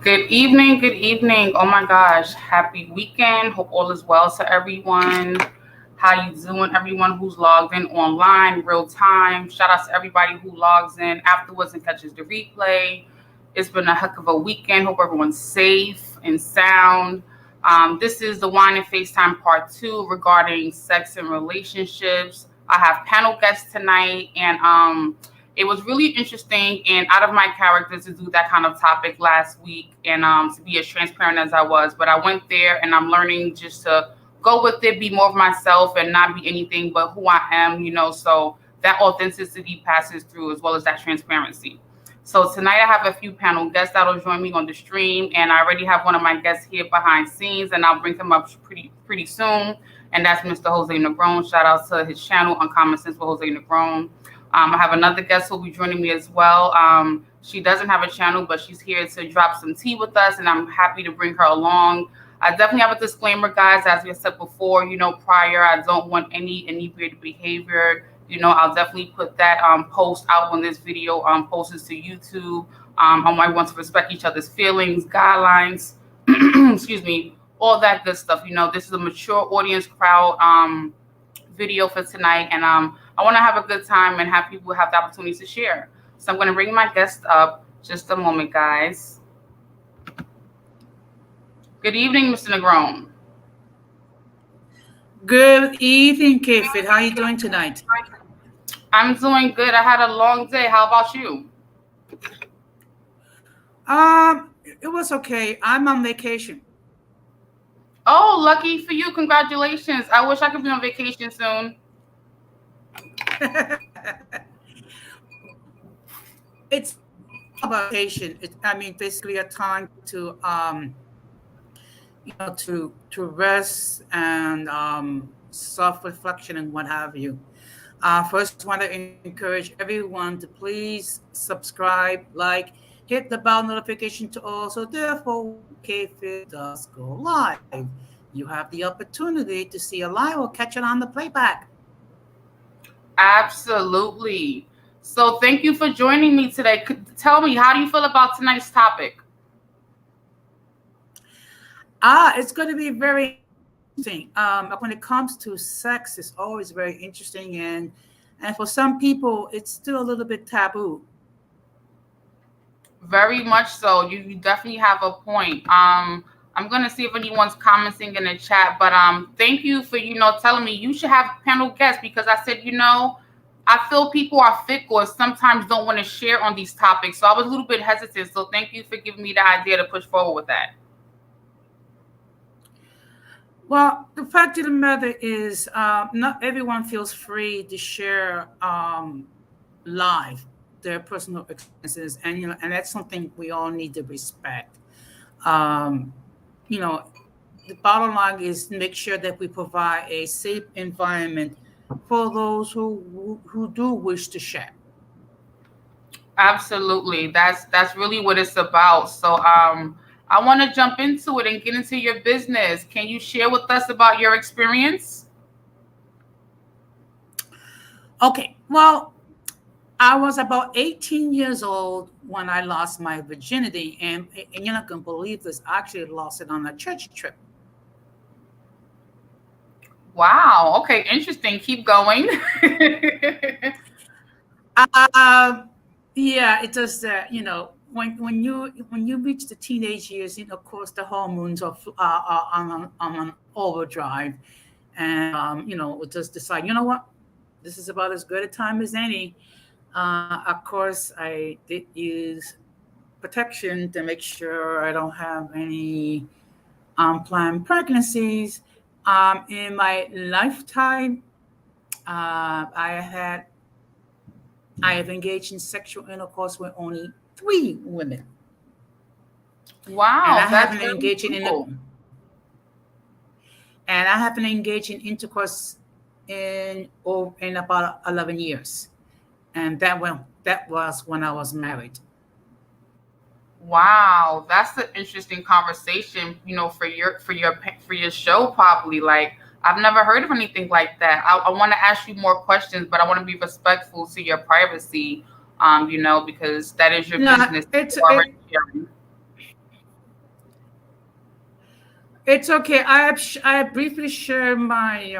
Good evening, good evening. Oh my gosh, happy weekend. Hope all is well to everyone. How you doing? Everyone who's logged in online, real time. Shout out to everybody who logs in afterwards and catches the replay. It's been a heck of a weekend. Hope everyone's safe and sound. This is the Wine and FaceTime part 2 regarding sex and relationships. I have panel guests tonight, and it was really interesting and out of my character to do that kind of topic last week and to be as transparent as I was. But I went there and I'm learning just to go with it, be more of myself and not be anything but who I am, so that authenticity passes through as well as that transparency. So tonight I have a few panel guests that'll join me on the stream, and I already have one of my guests here behind scenes, and I'll bring him up pretty soon. And that's Mr. Jose Negron. Shout out to his channel, Uncommon Sense with Jose Negron. I have another guest who will be joining me as well. She doesn't have a channel, but she's here to drop some tea with us, and I'm happy to bring her along. I definitely have a disclaimer, guys, as we said before, prior, I don't want any weird behavior. I'll definitely put that post out when this video posts to YouTube. I might want to respect each other's feelings, guidelines, excuse me, all that good stuff. This is a mature audience crowd video for tonight, and I want to have a good time and have people have the opportunity to share. So I'm going to bring my guest up. Just a moment, guys. Good evening, Mr. Negron. Good evening, KFIT. How are you doing tonight? I'm doing good. I had a long day. How about you? It was okay. I'm on vacation. Oh, lucky for you. Congratulations. I wish I could be on vacation soon. It's about vacation. Basically a time to to rest and self-reflection and what have you. First, I want to encourage everyone to please subscribe, hit the bell notification to all. So therefore, KFIT does go live, you have the opportunity to see a live or catch it on the playback. Absolutely. So thank you for joining me today. Tell me, how do you feel about tonight's topic? It's going to be very interesting. When it comes to sex, it's always very interesting, and for some people, it's still a little bit taboo. Very much so. You definitely have a point. I'm gonna see if anyone's commenting in the chat, but thank you for telling me you should have panel guests, because I said I feel people are fickle or sometimes don't want to share on these topics, so I was a little bit hesitant. So thank you for giving me the idea to push forward with that. Well, the fact of the matter is, not everyone feels free to share live their personal experiences, and that's something we all need to respect. The bottom line is to make sure that we provide a safe environment for those who do wish to share. Absolutely, that's really what it's about. So I want to jump into it and get into your business. Can you share with us about your experience? Okay, well, I was about 18 years old when I lost my virginity, and you're not going to believe this. I actually lost it on a church trip. Wow. Okay, interesting. Keep going. Yeah, it does that. When you reach the teenage years, of course, the hormones are on an overdrive, and we just decide, what, this is about as good a time as any. Of course, I did use protection to make sure I don't have any unplanned pregnancies. In my lifetime, I have engaged in sexual intercourse with only 3 women. Wow, and I haven't engaged in intercourse in about 11 years, and that was when I was married. Wow, that's an interesting conversation, for your show, probably. Like, I've never heard of anything like that. I want to ask you more questions, but I want to be respectful to your privacy, because that is your business. It's okay. I briefly share my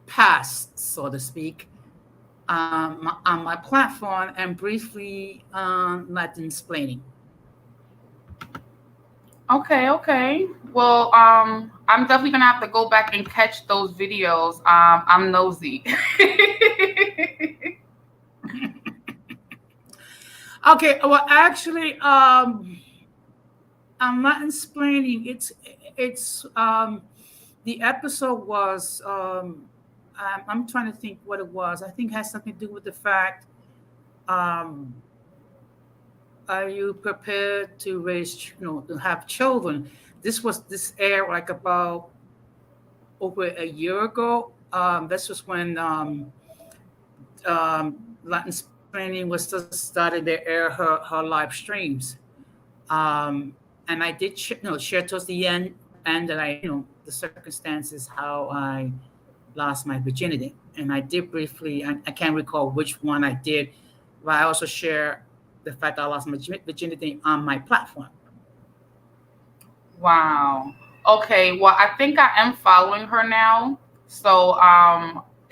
past, so to speak, on my platform, and briefly not explaining. Okay. Well, I'm definitely gonna have to go back and catch those videos. I'm nosy. Okay. Well, actually, I'm not explaining. It's the episode was I'm trying to think what it was. I think it has something to do with the fact, um, are you prepared to to have children? This aired like about over a year ago. This was when Latin Explaining was just started to air her live streams. And I did share towards the end that the circumstances how I lost my virginity. And I did briefly, I can't recall which one I did, but I also share the fact that I lost my virginity on my platform. Wow. Okay. Well, I think I am following her now. So,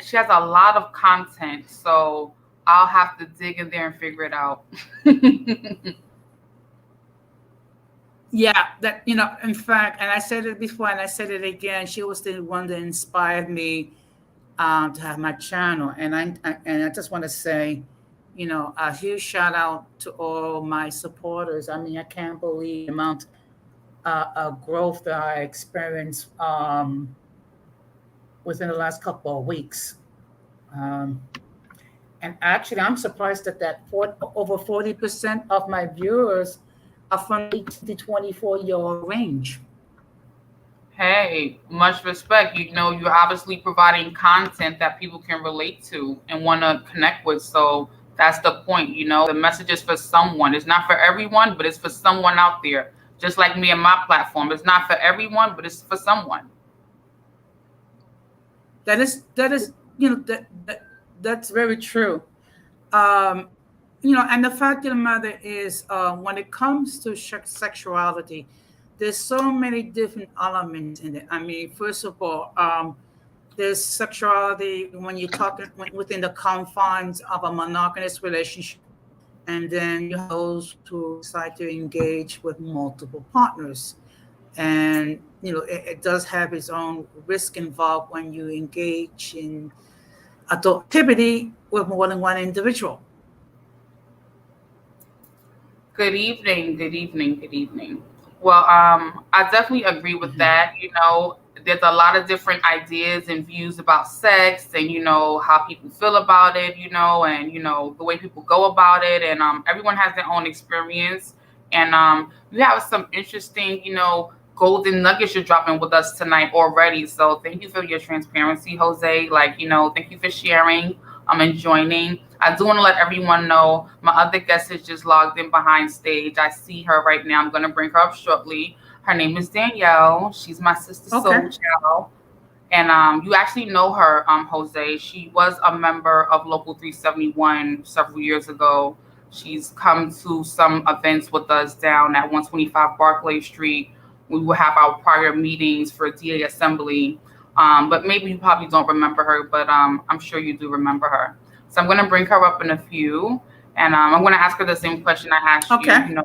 she has a lot of content. So I'll have to dig in there and figure it out. Yeah, that in fact, and I said it before, and I said it again. She was the one that inspired me to have my channel, and I just want to say, a huge shout out to all my supporters. I mean, I can't believe the amount of growth that I experienced within the last couple of weeks. Um, and actually, I'm surprised over 40% of my viewers are from 18 to 24-year-old range. Hey, much respect. You're obviously providing content that people can relate to and want to connect with. So that's the point. The message is for someone. It's not for everyone, but it's for someone out there. Just like me and my platform. It's not for everyone, but it's for someone. That is that's very true. Um, and the fact of the matter is, when it comes to sexuality, there's so many different elements in it. I mean, first of all, there's sexuality when you're talking within the confines of a monogamous relationship, and then you have those who decide to engage with multiple partners. And it does have its own risk involved when you engage in adult activity with more than one individual. Good evening, good evening, good evening. Well, I definitely agree with Mhm. that. There's a lot of different ideas and views about sex and, how people feel about it, and, the way people go about it. And everyone has their own experience. And you have some interesting, golden nuggets you're dropping with us tonight already. So thank you for your transparency, Jose. Like, thank you for sharing and joining. I do want to let everyone know my other guest has just logged in behind stage. I see her right now. I'm going to bring her up shortly. Her name is Danielle. She's my sister Okay. soul child. And you actually know her, Jose. She was a member of Local 371 several years ago. She's come to some events with us down at 125 Barclay Street. We will have our prior meetings for DA Assembly. But maybe you probably don't remember her, but I'm sure you do remember her. So I'm going to bring her up in a few. And I'm going to ask her the same question I asked you, Okay.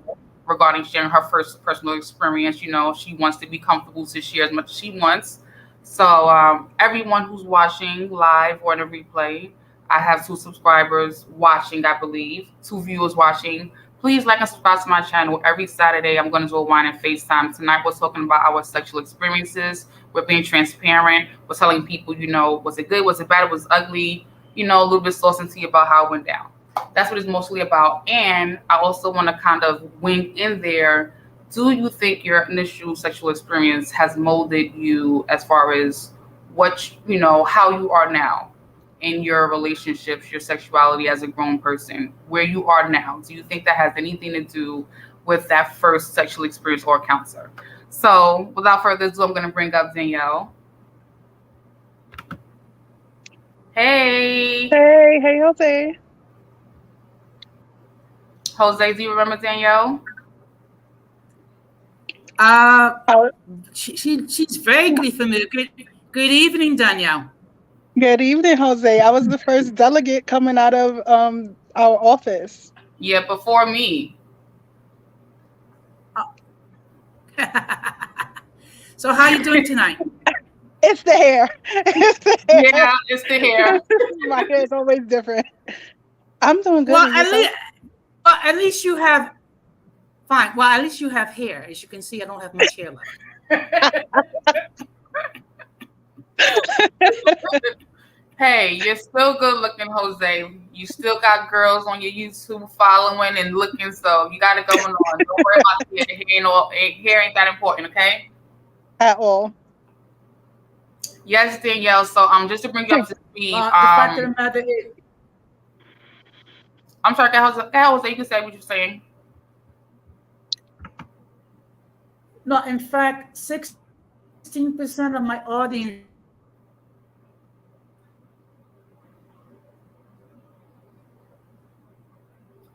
regarding sharing her first personal experience. She wants to be comfortable to share as much as she wants. So everyone who's watching live or in a replay, I have 2 subscribers watching, I believe, 2 viewers watching. Please like and subscribe to my channel. Every Saturday, I'm going to do a wine and FaceTime. Tonight, we're talking about our sexual experiences. We're being transparent. We're telling people, was it good? Was it bad? Was it ugly? A little bit sauce and tea about how it went down. That's what it's mostly about. And I also want to kind of wink in there. Do you think your initial sexual experience has molded you as far as how you are now in your relationships, your sexuality as a grown person, where you are now? Do you think that has anything to do with that first sexual experience or encounter? So without further ado, I'm going to bring up Danielle. Hey, Hey, Jose. Jose, do you remember Danielle? Uh, Oh, she's vaguely familiar. Good evening, Danielle. good evening, Jose. I was the first delegate coming out of our office. Yeah, before me. So how you doing tonight? It's the hair. It's the hair. Yeah, it's the hair. My hair is always different. I'm doing good, Well, and yourself? at least you have fine. Well, at least you have hair. As you can see, I don't have much hair left. Hey, you're still good looking, Jose. You still got girls on your YouTube following and looking, so you got it going on. Don't worry about the hair. The hair ain't that important, okay? At all. Yes, Danielle. So just to bring you up to speed, The fact of the matter is, I'm sorry, Jose, you can say what you're saying. no, in fact, 16% of my audience.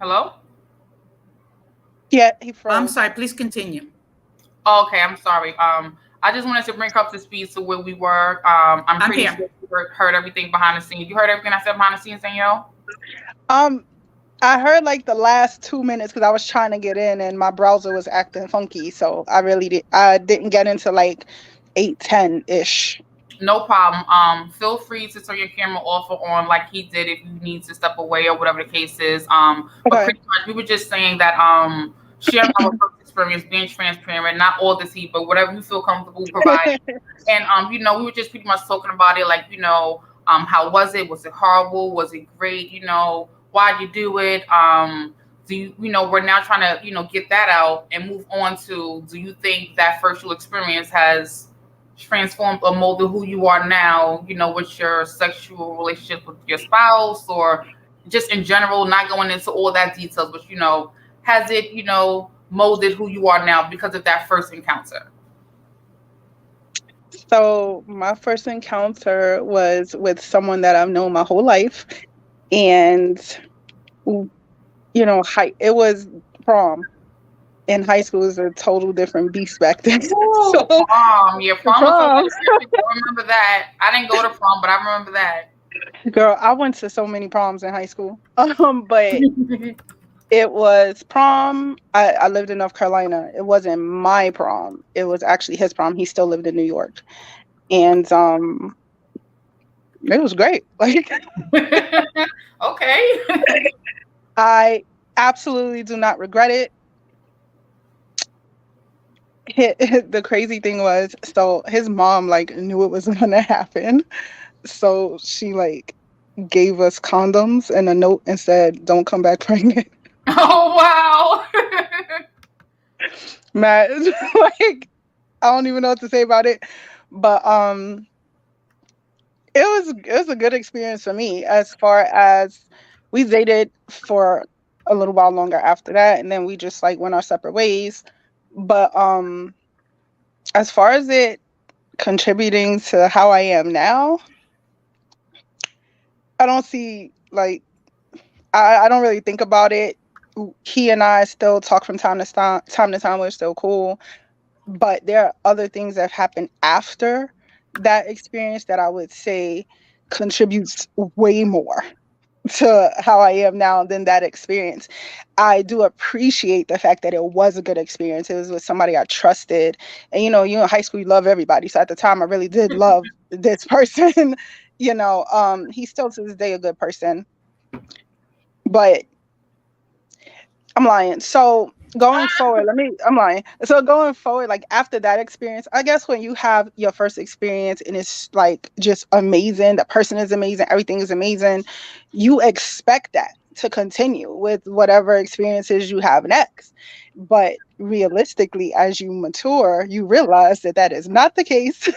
Hello? Yeah, he froze. I'm sorry. Please continue. Oh, okay, I'm sorry. I just wanted to bring her up to speed to where we were. I'm pretty here. sure you heard everything behind the scenes. You heard everything I said behind the scenes, Danielle? I heard like the last 2 minutes because I was trying to get in and my browser was acting funky, so I didn't get into like 8:10-ish. No problem. Feel free to turn your camera off or on like he did if you need to step away or whatever the case is. But Okay. pretty much we were just saying that sharing our first experience, being transparent, not all the tea, but whatever you feel comfortable providing. And we were just pretty much talking about it, like, how was it? Was it horrible? Was it great? Why'd you do it? Do you, we're now trying to, get that out and move on to, do you think that first experience has transformed or molded who you are now, with your sexual relationship with your spouse or just in general, not going into all that details, but, has it, molded who you are now because of that first encounter? So my first encounter was with someone that I've known my whole life, and it was prom. In high school, was a total different beast back then. Ooh, So, prom. Yeah, prom was prom. I remember that. I didn't go to prom, but I remember that. Girl, I went to so many proms in high school. But it was prom. I lived in North Carolina. It wasn't my prom. It was actually his prom. He still lived in New York. And it was great. Like, okay. I absolutely do not regret it. The crazy thing was, so his mom like knew it was gonna happen. So she like gave us condoms and a note and said, "Don't come back pregnant." Oh wow. Matt, like, I don't even know what to say about it. But it was a good experience for me, as far as we dated for a little while longer after that, and then we just like went our separate ways. But as far as it contributing to how I am now, I don't see like I don't really think about it. He and I still talk from time to time. We're still cool, but there are other things that have happened after that experience that I would say contributes way more to how I am now than that experience. I do appreciate the fact that it was a good experience. It was with somebody I trusted. And you in high school, you love everybody. So at the time I really did love this person. He's still to this day a good person. But I'm lying. So going forward, I'm lying. So going forward, like after that experience, I guess when you have your first experience and it's like just amazing, the person is amazing, everything is amazing, you expect that to continue with whatever experiences you have next. But realistically, as you mature, you realize that that is not the case.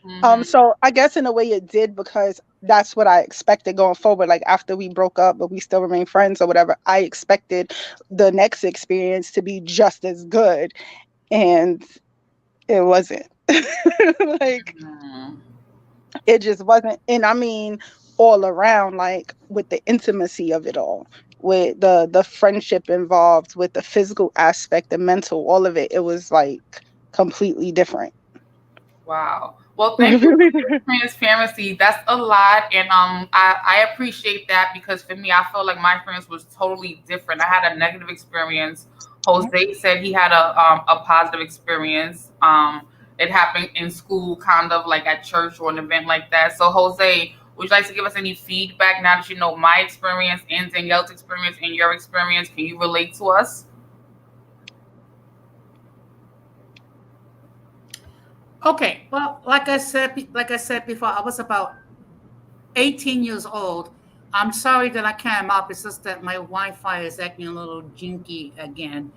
Mm-hmm. So I guess in a way it did, because that's what I expected going forward. Like after we broke up, but we still remain friends or whatever, I expected the next experience to be just as good, and it wasn't. Like it just wasn't. And I mean, all around, like with the intimacy of it all, with the friendship involved, with the physical aspect, the mental, all of it, it was like completely different. Wow. Well, thank you for your transparency. That's a lot, and I appreciate that because for me, I feel like my experience was totally different. I had a negative experience. Jose said he had a positive experience. It happened in school, kind of like at church or an event like that. So, Jose, would you like to give us any feedback now that you know my experience and Danielle's experience and your experience? Can you relate to us? Okay, well, like I said before, I was about 18 years old. I'm sorry that I came up. It's just that my Wi-Fi is acting a little jinky again.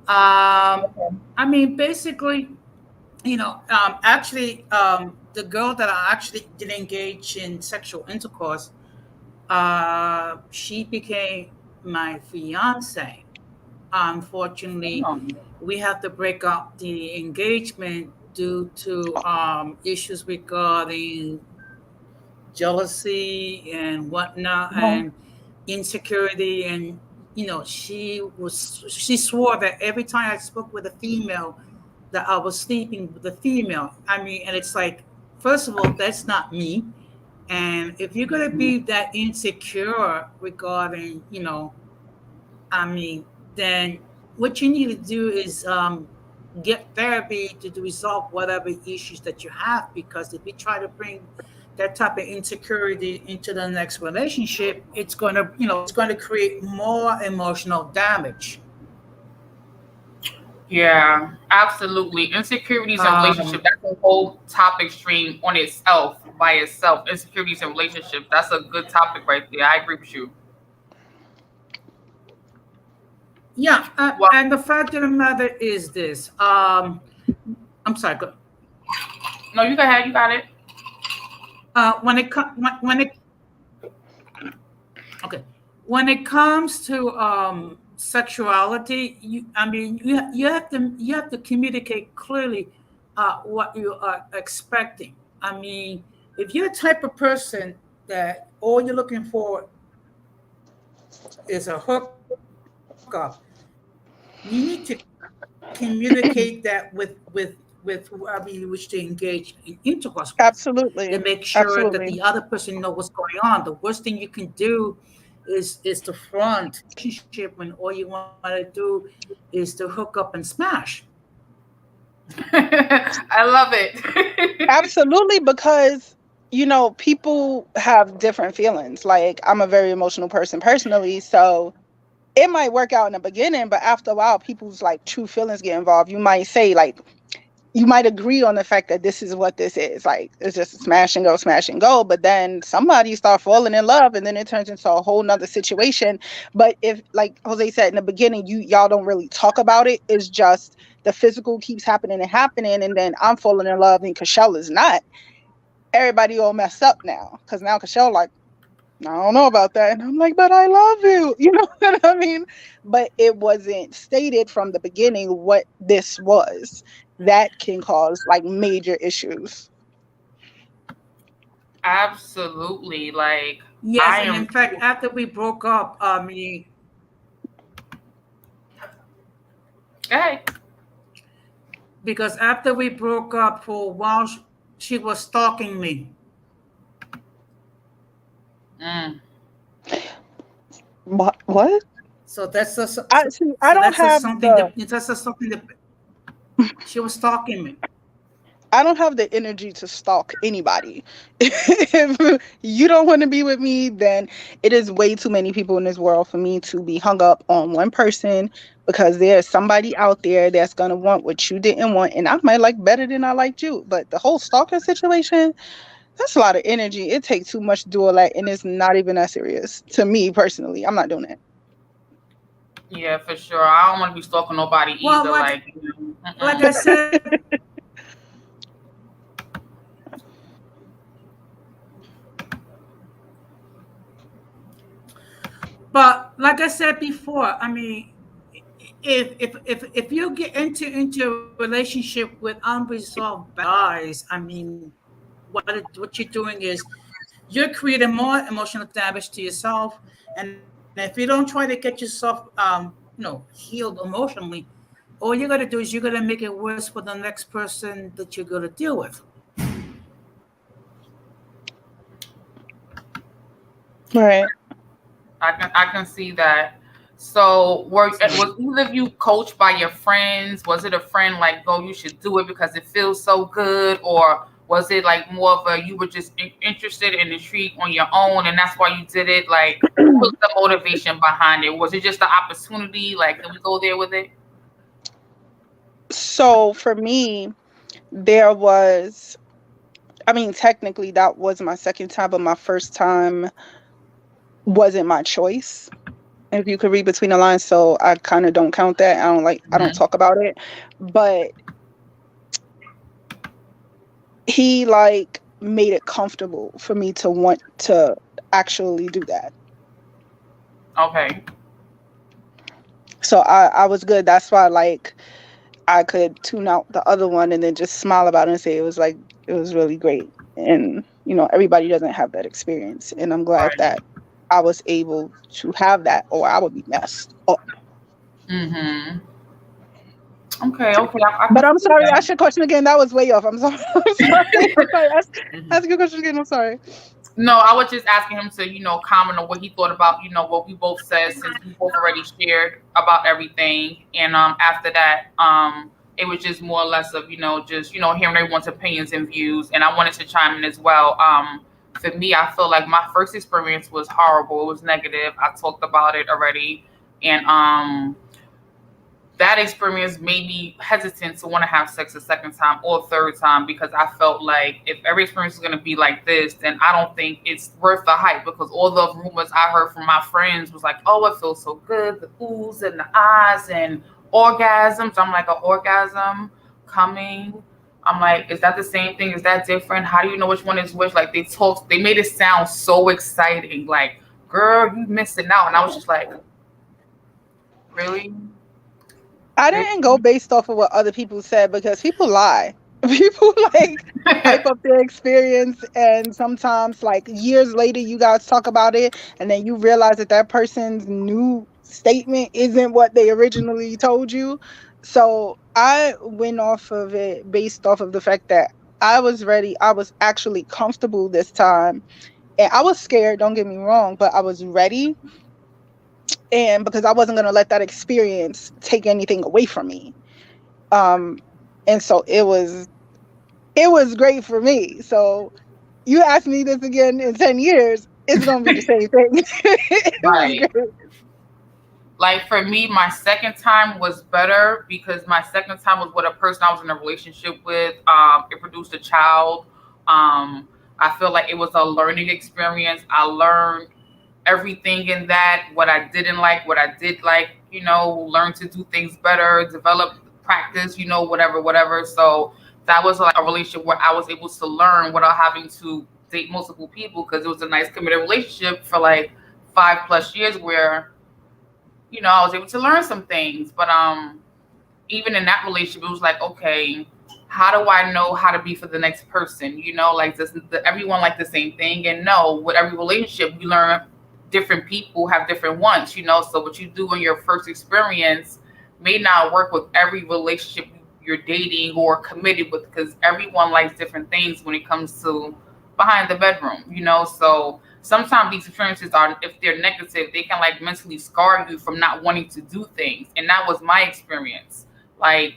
I mean, basically, actually, the girl that I actually did engage in sexual intercourse, she became my fiance. Unfortunately, we have to break up the engagement due to issues regarding jealousy and whatnot Oh, and insecurity. And she swore that every time I spoke with a female that I was sleeping with a female. I mean, and it's like, first of all, that's not me. And if you're gonna be that insecure regarding, I mean, then what you need to do is get therapy to resolve whatever issues that you have. Because if you try to bring that type of insecurity into the next relationship, it's going to create more emotional damage. Yeah, absolutely. Insecurities in relationship, Um, that's a whole topic stream on itself, by itself. Insecurities in relationships, that's a good topic right there. I agree with you. yeah, Well, and the fact of the matter is this. I'm sorry. no, you go ahead, you got it. When it when it Okay. When it comes to sexuality, I mean, you have to communicate clearly what you are expecting. I mean, if you're the type of person that all you're looking for is a hookup, you need to communicate that with whoever you wish to engage in intercourse with, and absolutely. make sure that the Absolutely. other person know what's going on. The worst thing you can do is to front relationship when all you want to do is to hook up and smash. I love it. Absolutely, because people have different feelings. Like, I'm a very emotional person personally, so it might work out in the beginning, but after a while, people's like true feelings get involved. You might say, like, you might agree on the fact that this is what this is. Like, it's just smash and go. But then somebody start falling in love, and then it turns into a whole nother situation. But if, like Jose said in the beginning, y'all don't really talk about it. It's just the physical keeps happening and happening, and then I'm falling in love, and Cashel is not. Everybody all messed up now, because now Cashel like, I don't know about that. And I'm like, but I love you. You know what I mean? But it wasn't stated from the beginning what this was. That can cause like major issues. Absolutely. Like, Yes, I and am, in fact, after we broke up, I mean, hey. because after we broke up for a while, she was stalking me. Mm. What? So that's just I see. I don't have the. that's just something that she was stalking me. I don't have the energy to stalk anybody. If you don't want to be with me, then it is way too many people in this world for me to be hung up on one person, because there's somebody out there that's gonna want what you didn't want, and I might like better than I liked you. But the whole stalking situation, that's a lot of energy. It takes too much to do all that, and it's not even that serious to me personally. I'm not doing that. Yeah, for sure. I don't want to be stalking nobody Well, either. Like, like I said, but like I said before, I mean, if you get into a relationship with unresolved guys, I mean, what you're doing is you're creating more emotional damage to yourself. And if you don't try to get yourself, healed emotionally, all you got to do is you're going to make it worse for the next person that you're going to deal with. Right. I can see that. So was either of you coached by your friends? Was it a friend like, go, you should do it because it feels so good? Or was it like more of a, you were just interested and intrigued on your own and that's why you did it? Like, what was the motivation behind it? Was it just the opportunity? Like, can we go there with it? So for me, there was, I mean, technically that was my second time, but my first time wasn't my choice. If you could read between the lines, so I kind of don't count that. I don't talk about it. But he like made it comfortable for me to want to actually do that. Okay. So I was good. That's why like I could tune out the other one and then just smile about it and say it was really great. And you know, everybody doesn't have that experience. And I'm glad that I was able to have that, or I would be messed up. Mm-hmm. Okay. But I'm sorry, ask your question again. That was way off. I'm sorry. Ask your question again. I'm sorry. No, I was just asking him to, comment on what he thought about, what we both said, since we both already shared about everything. And after that, it was just more or less of, just, hearing everyone's opinions and views. And I wanted to chime in as well. For me, I feel like my first experience was horrible. It was negative. I talked about it already. And that experience made me hesitant to want to have sex a second time or third time, because I felt like if every experience is going to be like this, then I don't think it's worth the hype, because all the rumors I heard from my friends was like, oh, it feels so good, the oohs and the ahs and orgasms. I'm like, an orgasm coming? I'm like, is that the same thing? Is that different? How do you know which one is which? Like, they made it sound so exciting. Like, girl, you missing out. And I was just like, really? I didn't go based off of what other people said, because people lie. People like hype up their experience, and sometimes like years later you guys talk about it and then you realize that person's new statement isn't what they originally told you. So I went off of it based off of the fact that I was ready. I was actually comfortable this time, and I was scared, don't get me wrong, but I was ready. And because I wasn't going to let that experience take anything away from me. And so it was great for me. So you ask me this again in 10 years, it's going to be the same thing. It was great. Like for me, my second time was better, because my second time was with a person I was in a relationship with. It produced a child. I feel like it was a learning experience. I learned everything in that, what I didn't like, what I did like, learn to do things better, develop practice, whatever. So that was like a relationship where I was able to learn without having to date multiple people, because it was a nice committed relationship for like 5+ years where, I was able to learn some things. But even in that relationship, it was like, okay, how do I know how to be for the next person? Like, does everyone like the same thing? And no, with every relationship, we learn different people have different wants, so what you do in your first experience may not work with every relationship you're dating or committed with, because everyone likes different things when it comes to behind the bedroom, so sometimes these experiences are, if they're negative, they can like mentally scar you from not wanting to do things. And that was my experience. Like,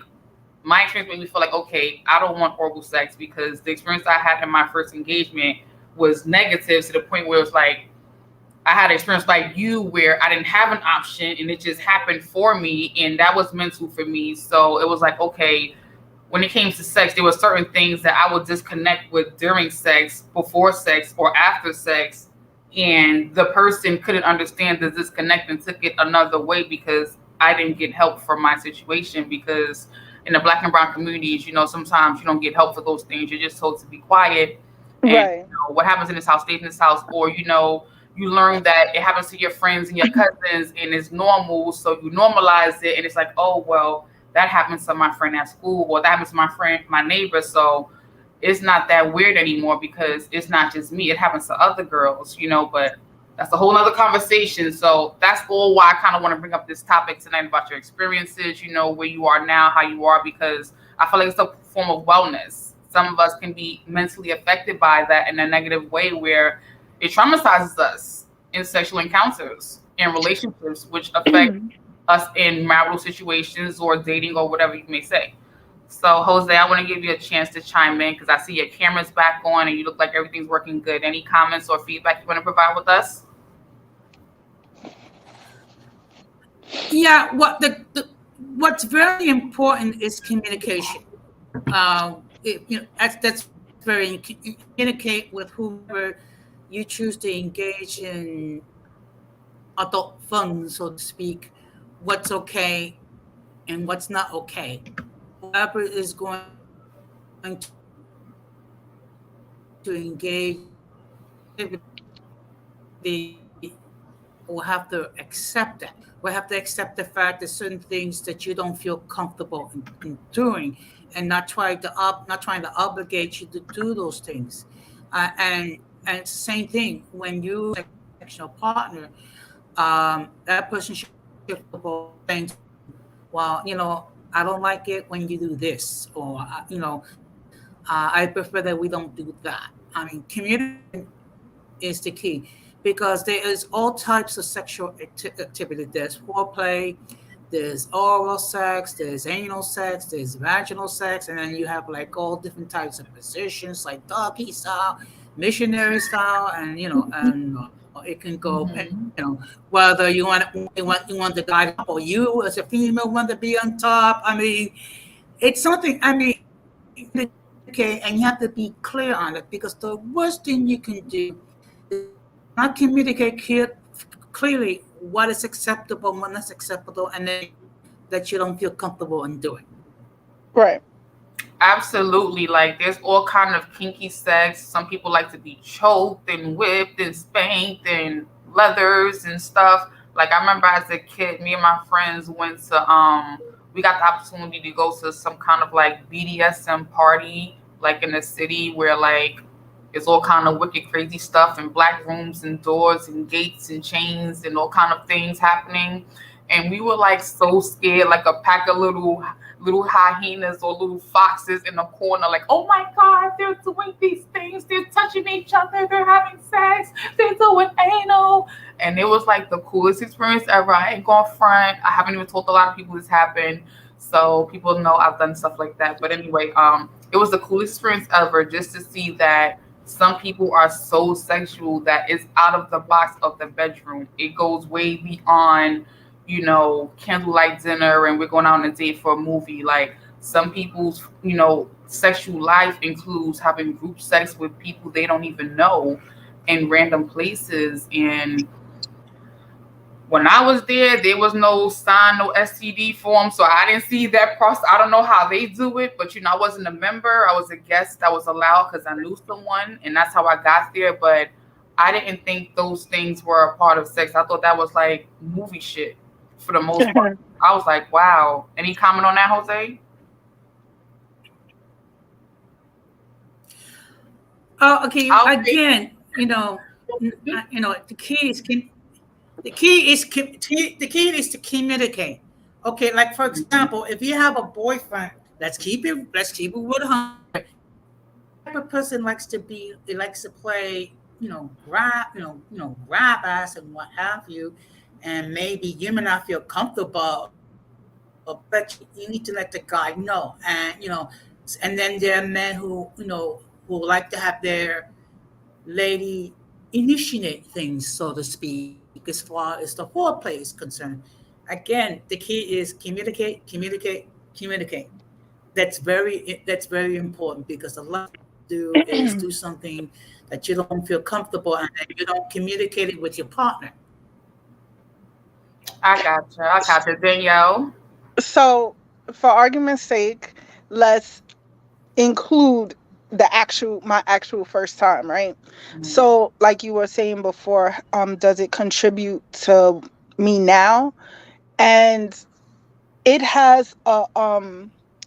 my experience made me feel like, okay, I don't want oral sex, because the experience I had in my first engagement was negative to the point where it was like, I had an experience like you where I didn't have an option and it just happened for me, and that was mental for me. So it was like, okay, when it came to sex, there were certain things that I would disconnect with during sex, before sex, or after sex, and the person couldn't understand the disconnect and took it another way, because I didn't get help for my situation. Because in the Black and brown communities, sometimes you don't get help for those things. You're just told to be quiet, and right. What happens in this house stays in this house, or you learn that it happens to your friends and your cousins and it's normal. So you normalize it, and it's like, oh, well, that happens to my friend at school, or that happens to my neighbor. So it's not that weird anymore, because it's not just me. It happens to other girls, but That's a whole nother conversation. So that's all why I kind of want to bring up this topic tonight about your experiences, where you are now, how you are, because I feel like it's a form of wellness. Some of us can be mentally affected by that in a negative way where it traumatizes us in sexual encounters and relationships, which affect us in marital situations or dating or whatever you may say. So, Jose, I want to give you a chance to chime in because I see your camera's back on and you look like everything's working good. Any comments or feedback you want to provide with us? Yeah, what's very important is communication. That's very communicate with whoever you choose to engage in adult fun, so to speak. What's okay and what's not okay. Whoever is going to engage will have to accept that. We'll have to accept the fact that certain things that you don't feel comfortable in doing, and not trying to obligate you to do those things. And it's the same thing when you sexual partner, that person should saying, well, I don't like it when you do this, or I prefer that we don't do that. I mean, communication is the key, because there is all types of sexual activity. There's foreplay, there's oral sex, there's anal sex, there's vaginal sex, and then you have like all different types of positions, like doggy style, missionary style, and it can go, whether you want the guy up, or you as a female want to be on top. I mean, it's something. I mean, okay, and you have to be clear on it, because the worst thing you can do is not communicate clearly what is acceptable and what is acceptable, and then that you don't feel comfortable in doing. Right. Absolutely. Like there's all kind of kinky sex. Some people like to be choked and whipped and spanked and leathers and stuff. Like I remember as a kid, me and my friends went to we got the opportunity to go to some kind of like BDSM party, like in the city where like it's all kind of wicked crazy stuff and black rooms and doors and gates and chains and all kind of things happening. And we were like so scared, like a pack of little hyenas or little foxes in the corner, like, oh my God, they're doing these things, they're touching each other, they're having sex, they're doing anal. And it was like the coolest experience ever. I ain't gonna front. I haven't even told a lot of people this happened. So people know I've done stuff like that. But anyway, it was the coolest experience ever just to see that some people are so sexual that it's out of the box of the bedroom. It goes way beyond candlelight dinner and we're going out on a date for a movie. Like some people's, sexual life includes having group sex with people they don't even know in random places. And when I was there was no sign, no STD form. So I didn't see that process. I don't know how they do it, but I wasn't a member. I was a guest that was allowed because I knew someone, and that's how I got there. But I didn't think those things were a part of sex. I thought that was like movie shit. For the most part, I was like, "Wow." Any comment on that, Jose? Oh, okay. Again, the key is to communicate. Okay, like for example, if you have a boyfriend, let's keep it 100. Type of person likes to play, grab ass and what have you. And maybe you may not feel comfortable, but you need to let the guy know. And then there are men who like to have their lady initiate things, so to speak, as far as the foreplay is concerned. Again, the key is communicate. That's very important, because the last thing to do is do something that you don't feel comfortable and you don't communicate it with your partner. I gotcha. Danielle. So, for argument's sake, let's include my actual first time, right? Mm-hmm. So, like you were saying before, does it contribute to me now? And it has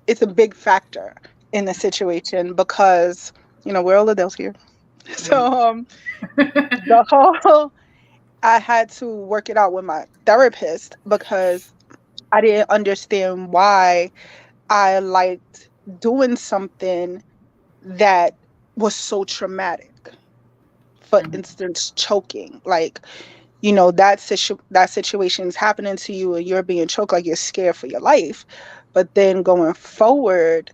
it's a big factor in the situation, because we're all adults here. So the whole I had to work it out with my therapist because I didn't understand why I liked doing something that was so traumatic. For Mhm. instance, choking. Like, that situation is happening to you and you're being choked, like you're scared for your life. But then going forward,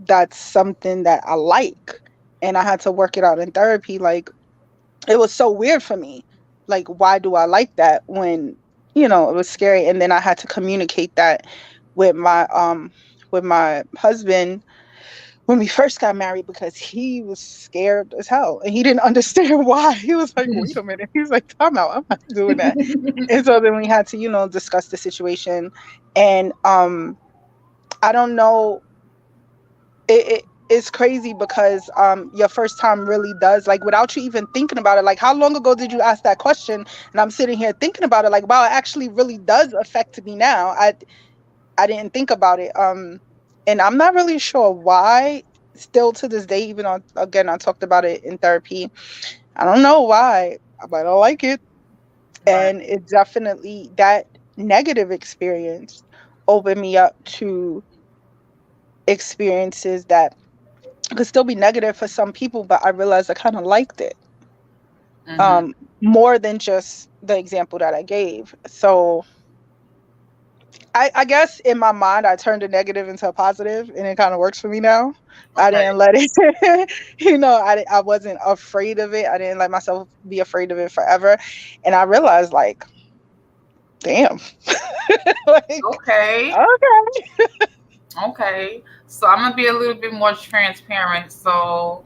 that's something that I like. And I had to work it out in therapy. Like, it was so weird for me. Like, why do I like that when, it was scary? And then I had to communicate that with my husband when we first got married because he was scared as hell and he didn't understand why. He was like, wait a minute. He was like, time out, I'm not doing that. And so then we had to, discuss the situation. And I don't know, it's crazy because your first time really does, like, without you even thinking about it. Like, how long ago did you ask that question? And I'm sitting here thinking about it, like, wow, it actually really does affect me now. I didn't think about it. And I'm not really sure why. Still to this day, even on, again, I talked about it in therapy. I don't know why, but I don't like it. Right. And it definitely, that negative experience opened me up to experiences that could still be negative for some people, but I realized I kind of liked it. Mm-hmm. Um, More than just the example that I gave. So I guess in my mind, I turned a negative into a positive, and it kind of works for me now. I Okay. didn't let it, I wasn't afraid of it. I didn't let myself be afraid of it forever. And I realized, like, damn, like, Okay. okay. Okay, so I'm gonna be a little bit more transparent. So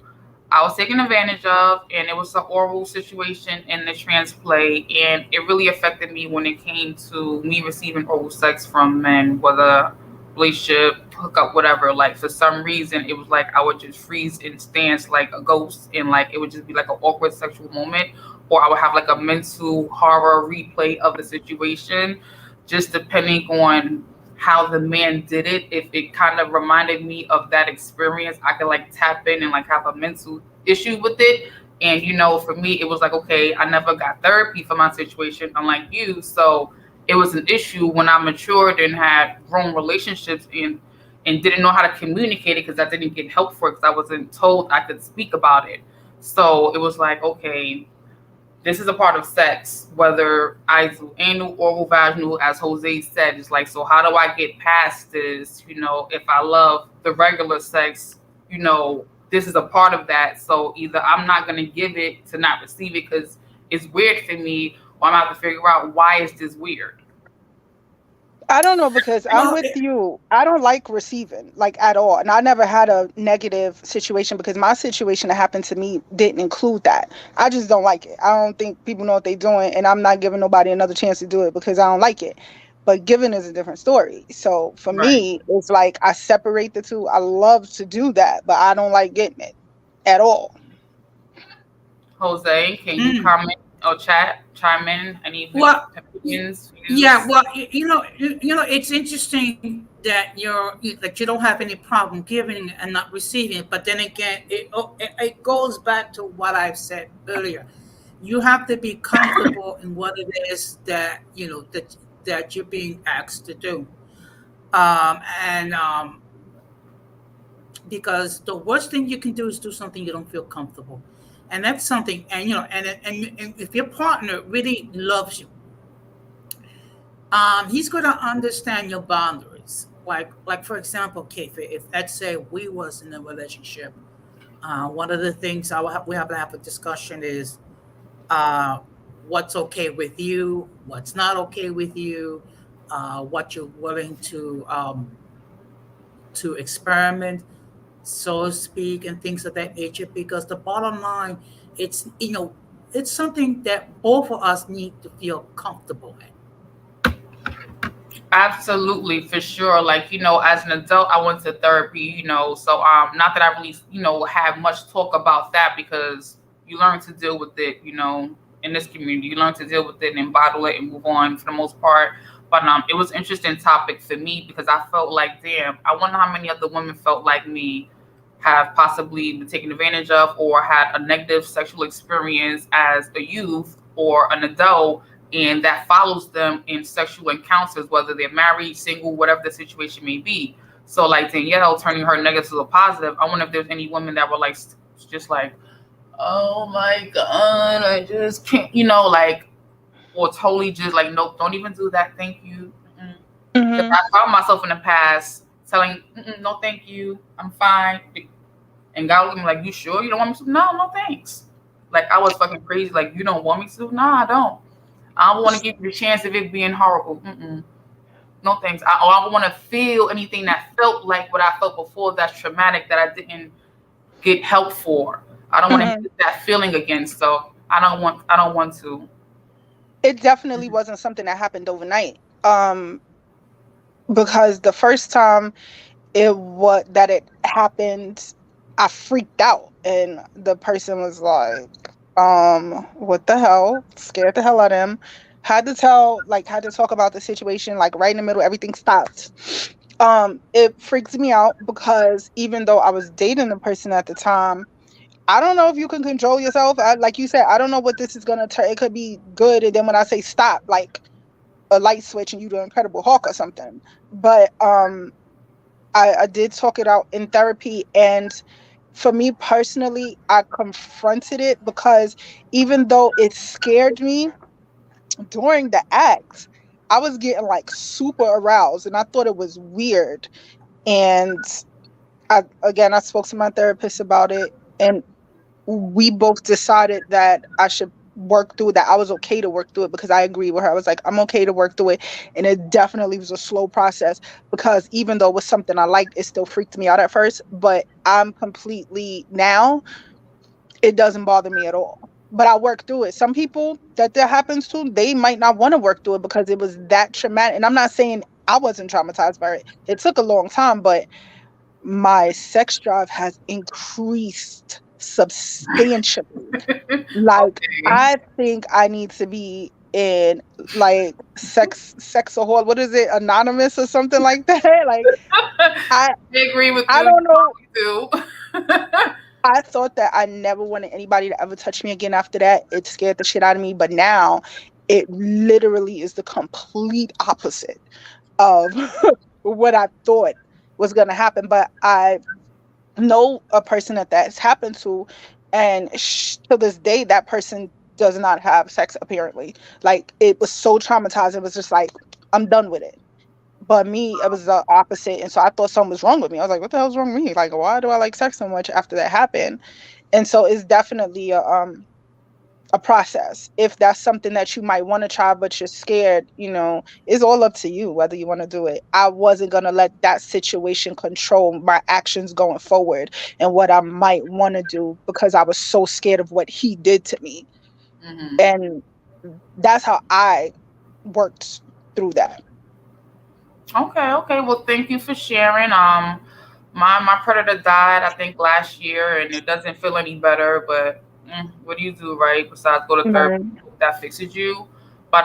I was taken advantage of, and it was an oral situation in the trans play, and it really affected me when it came to me receiving oral sex from men, whether relationship, hookup, whatever. Like for some reason, it was like I would just freeze in stance like a ghost, and like it would just be like an awkward sexual moment, or I would have like a mental horror replay of the situation, just depending on how the man did it. If it kind of reminded me of that experience, I could like tap in and like have a mental issue with it. And for me, it was like, okay, I never got therapy for my situation, unlike you. So it was an issue when I matured and had grown relationships and didn't know how to communicate it because I didn't get help for it because I wasn't told I could speak about it. So it was like, okay, this is a part of sex, whether I do anal, oral, vaginal, as Jose said. It's like, so how do I get past this? If I love the regular sex, this is a part of that. So either I'm not going to give it to not receive it because it's weird for me, or I'm going to have to figure out why is this weird. I don't know because I'm Well, with you. I don't like receiving like at all. And I never had a negative situation because my situation that happened to me didn't include that. I just don't like it. I don't think people know what they're doing and I'm not giving nobody another chance to do it because I don't like it. But giving is a different story. So for Right. me, it's like I separate the two. I love to do that, but I don't like getting it at all. Jose, can you mm. comment or chime in? Any Well, opinions, yeah. views? Well, it's interesting that that you don't have any problem giving and not receiving. But then again, it goes back to what I've said earlier. You have to be comfortable in what it is that that you're being asked to do. And Because the worst thing you can do is do something you don't feel comfortable, and that's something. And and if your partner really loves you, he's going to understand your boundaries. Like for example, Keith, if let's say we was in a relationship, one of the things we have to have a discussion is uh, what's okay with you, what's not okay with you, what you're willing to experiment, so to speak, and things of that nature. Because the bottom line, it's it's something that both of us need to feel comfortable in. Absolutely, for sure. Like, as an adult, I went to therapy, so not that I really, have much talk about that because you learn to deal with it, in this community. You learn to deal with it and bottle it and move on for the most part. But it was an interesting topic for me because I felt like, damn, I wonder how many other women felt like me, have possibly been taken advantage of or had a negative sexual experience as a youth or an adult and that follows them in sexual encounters, whether they're married, single, whatever the situation may be. So like Danielle turning her negative to a positive, I wonder if there's any women that were like just like, oh my god, I just can't, like, or totally just like, nope, don't even do that, thank you. Because Mm-hmm. I found myself in the past telling, no, thank you, I'm fine. And God looked at me like, you sure you don't want me to? No, no, thanks. Like, I was fucking crazy. Like, you don't want me to? No, I don't. I don't want to give you the chance of it being horrible. No thanks. I don't want to feel anything that felt like what I felt before that's traumatic that I didn't get help for. I don't want to Mm-hmm. get that feeling again. So I don't want to. It definitely wasn't something that happened overnight. Because the first time it happened, I freaked out, and the person was like, what the hell? Scared the hell out of him. Had to talk about the situation, like right in the middle, everything stopped. It freaks me out because even though I was dating the person at the time, I don't know if you can control yourself. Like you said, I don't know what this is gonna turn. It could be good, and then when I say stop, like a light switch, and you do Incredible Hulk or something. But I did talk it out in therapy, and for me personally, I confronted it because even though it scared me during the act, I was getting like super aroused, and I thought it was weird. And I spoke to my therapist about it, and we both decided that I should work through that. I was okay to work through it because I agree with her. I was like, I'm okay to work through it. And it definitely was a slow process because even though it was something I liked, it still freaked me out at first. But I'm completely now, it doesn't bother me at all. But I work through it. Some people that happens to, they might not want to work through it because it was that traumatic. And I'm not saying I wasn't traumatized by it. It took a long time, but my sex drive has increased substantially. Like, Okay. I think I need to be in like sex hall. What is it? Anonymous or something like that. Like, I I agree with I you. don't know. You too. I thought that I never wanted anybody to ever touch me again after that. It scared the shit out of me. But now it literally is the complete opposite of what I thought was gonna happen. But I know a person that's happened to, and to this day that person does not have sex apparently. Like, it was so traumatizing, it was just like, I'm done with it. But me, it was the opposite, and so I thought something was wrong with me. I was like, what the hell's wrong with me? Like, why do I like sex so much after that happened? And so it's definitely a process. If that's something that you might want to try, but you're scared, it's all up to you whether you want to do it. I wasn't going to let that situation control my actions going forward and what I might want to do because I was so scared of what he did to me. And that's how I worked through that. Okay. Well, thank you for sharing. My predator died, I think, last year, and it doesn't feel any better. But what do you do, right? Besides go to therapy, Right. that fixes you. But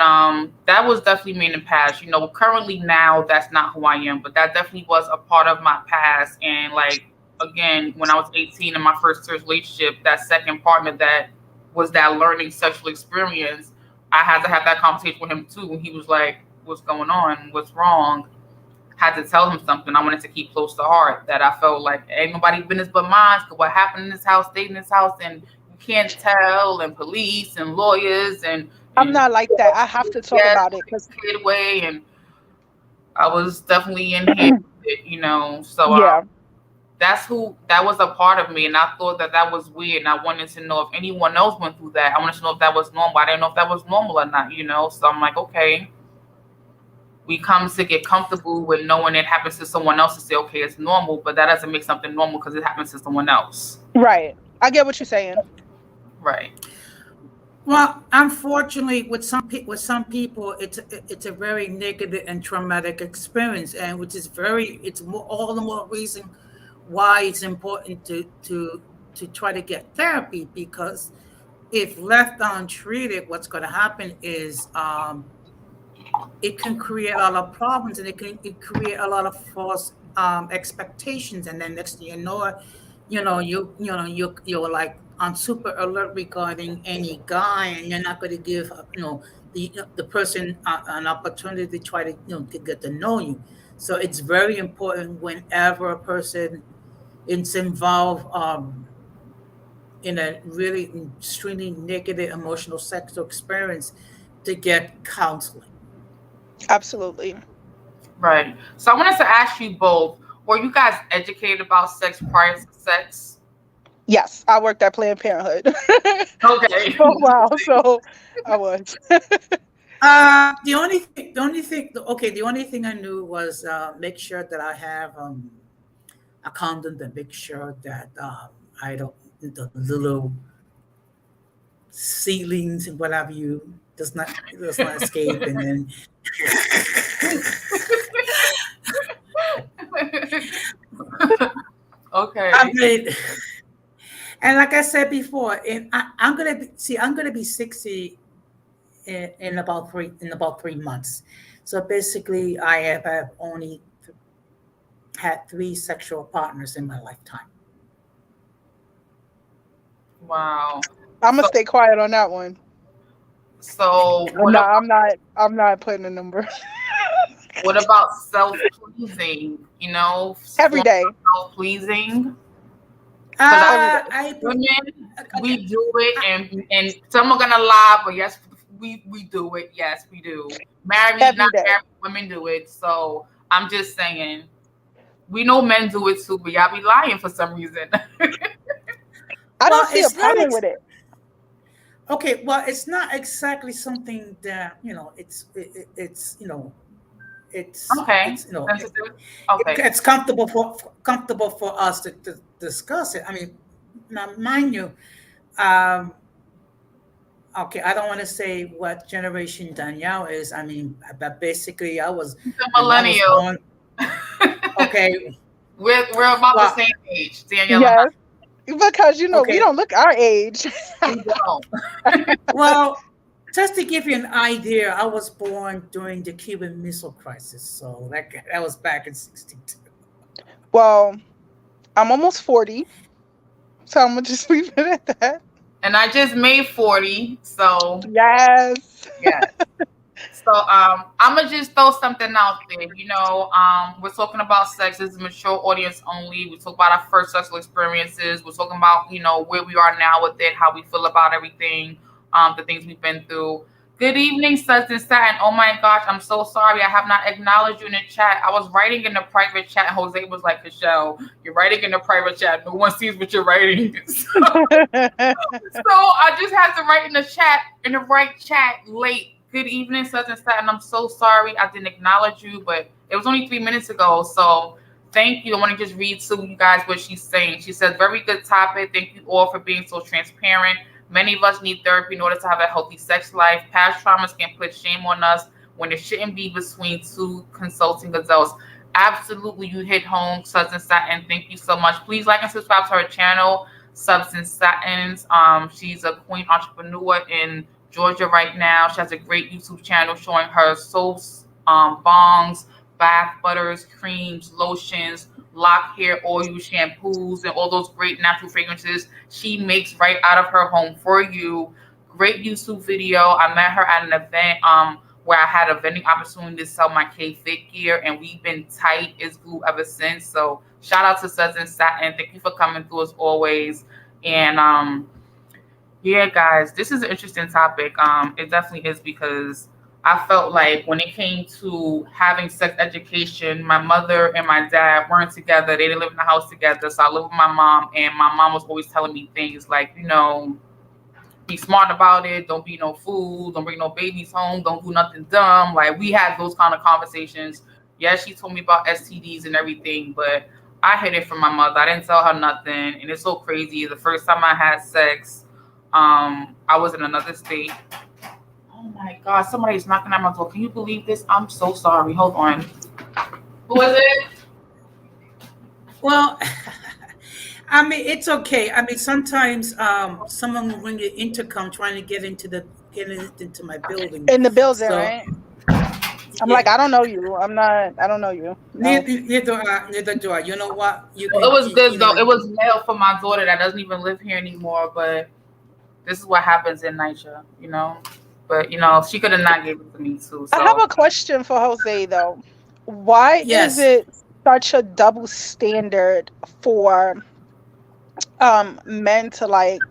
that was definitely me in the past. Currently now that's not who I am, but that definitely was a part of my past. And like again, when I was 18 in my first serious relationship, that second partner that was that learning sexual experience, I had to have that conversation with him too. He was like, "What's going on? What's wrong?" Had to tell him something I wanted to keep close to heart that I felt like ain't nobody business but mine. Cause what happened in this house, stayed in this house, and you can't tell, and police and lawyers I'm and not like that. I have to talk yes, about it because, kid away, and I was definitely in here with it. So yeah. that was a part of me, and I thought that was weird, and I wanted to know if anyone else went through that. I wanted to know if that was normal. I didn't know if that was normal or not. So I'm like, okay, we come to get comfortable with knowing it happens to someone else to say, okay, it's normal, but that doesn't make something normal because it happens to someone else. Right. I get what you're saying. Right. Well, unfortunately, with some people, it's a very negative and traumatic experience, and which is all the more reason why it's important to try to get therapy, because if left untreated, what's going to happen is it can create a lot of problems, and it create a lot of false expectations, and then next thing you're like on super alert regarding any guy, and you're not going to give the person an opportunity to try to to get to know you. So it's very important whenever a person is involved in a really extremely negative emotional sexual experience to get counseling. Absolutely. Right. So I wanted to ask you both, were you guys educated about sex prior to sex? Yes, I worked at Planned Parenthood Okay. for a while, so I was. The only thing I knew was make sure that I have a condom, to make sure that I don't the little ceilings and whatever you does not escape, and then I Okay. mean, and like I said before, and I'm gonna be 60 in about 3 months. So basically, I have only had three sexual partners in my lifetime. Wow. I'm gonna So stay quiet on that one. so I'm not. I'm not. I'm not putting a number. what about self-pleasing? You know, Every day. self-pleasing. Because Every day. women, we do it, and some are gonna lie, but yes, we do it. Yes, we do. Married, Every not day. married, women do it. So I'm just saying, we know men do it too, but y'all be lying for some reason. I Well, don't see a it's not problem with it. okay. Well, it's not exactly something that it's Okay. it's Okay. it's comfortable for us to discuss it. I mean, now mind you, um, okay, I don't want to say what generation Danielle is. I mean, but basically, The when I was millennial. born. Okay, We're about the well, same age, Danielle and I. Yes, because we okay, don't look our age. We don't. well, just to give you an idea, I was born during the Cuban Missile Crisis, so that was back in '62. Well, I'm almost 40, so I'm gonna just leave it at that. And I just made 40, so Yes. yeah. So I'm gonna just throw something out there. We're talking about sex. This is mature audience only. We talk about our first sexual experiences. We're talking about where we are now with it, how we feel about everything, the things we've been through. Good evening, such and Satin. Oh my gosh, I'm so sorry. I have not acknowledged you in the chat. I was writing in the private chat. Jose was like, Michelle, you're writing in the private chat. No one sees what you're writing. So I just had to write in the right chat late. Good evening, such and such. And I'm so sorry I didn't acknowledge you, but it was only 3 minutes ago. So thank you. I want to just read to you guys what she's saying. She says, very good topic. Thank you all for being so transparent. Many of us need therapy in order to have a healthy sex life. Past traumas can put shame on us when it shouldn't be between two consulting adults. Absolutely, you hit home, Substance Satin. Thank you so much. Please like and subscribe to her channel, Substance Satins. She's a queen entrepreneur in Georgia right now. She has a great YouTube channel showing her soaps, bongs, bath butters, creams, lotions, lock hair oil, shampoos, and all those great natural fragrances she makes right out of her home for you. Great YouTube video. I met her at an event where I had a vending opportunity to sell my KFIT gear, and we've been tight as glue ever since. So shout out to Susan Satin. Thank you for coming through as always. And yeah, guys, this is an interesting topic. It definitely is because I felt like when it came to having sex education, my mother and my dad weren't together. They didn't live in the house together. So I lived with my mom, and my mom was always telling me things like, be smart about it. Don't be no fool. Don't bring no babies home. Don't do nothing dumb. Like, we had those kind of conversations. Yeah, she told me about STDs and everything, but I hid it from my mother. I didn't tell her nothing. And it's so crazy. The first time I had sex, I was in another state. Oh my God, somebody's knocking at my door. Can you believe this? I'm so sorry. Hold on. Who is it? Well, I mean, it's okay. I mean, sometimes someone will ring the intercom trying to into my building. In the building, So right? I'm yeah, like, I don't know you. I don't know you. No. neither do I. You know what? You Well, can. it was good You though. know. It was mail for my daughter that doesn't even live here anymore. But this is what happens in NYCHA. But you know, she could have not gave it to me too. I have So a question for Jose though. Why is Yes. it such a double standard for men to like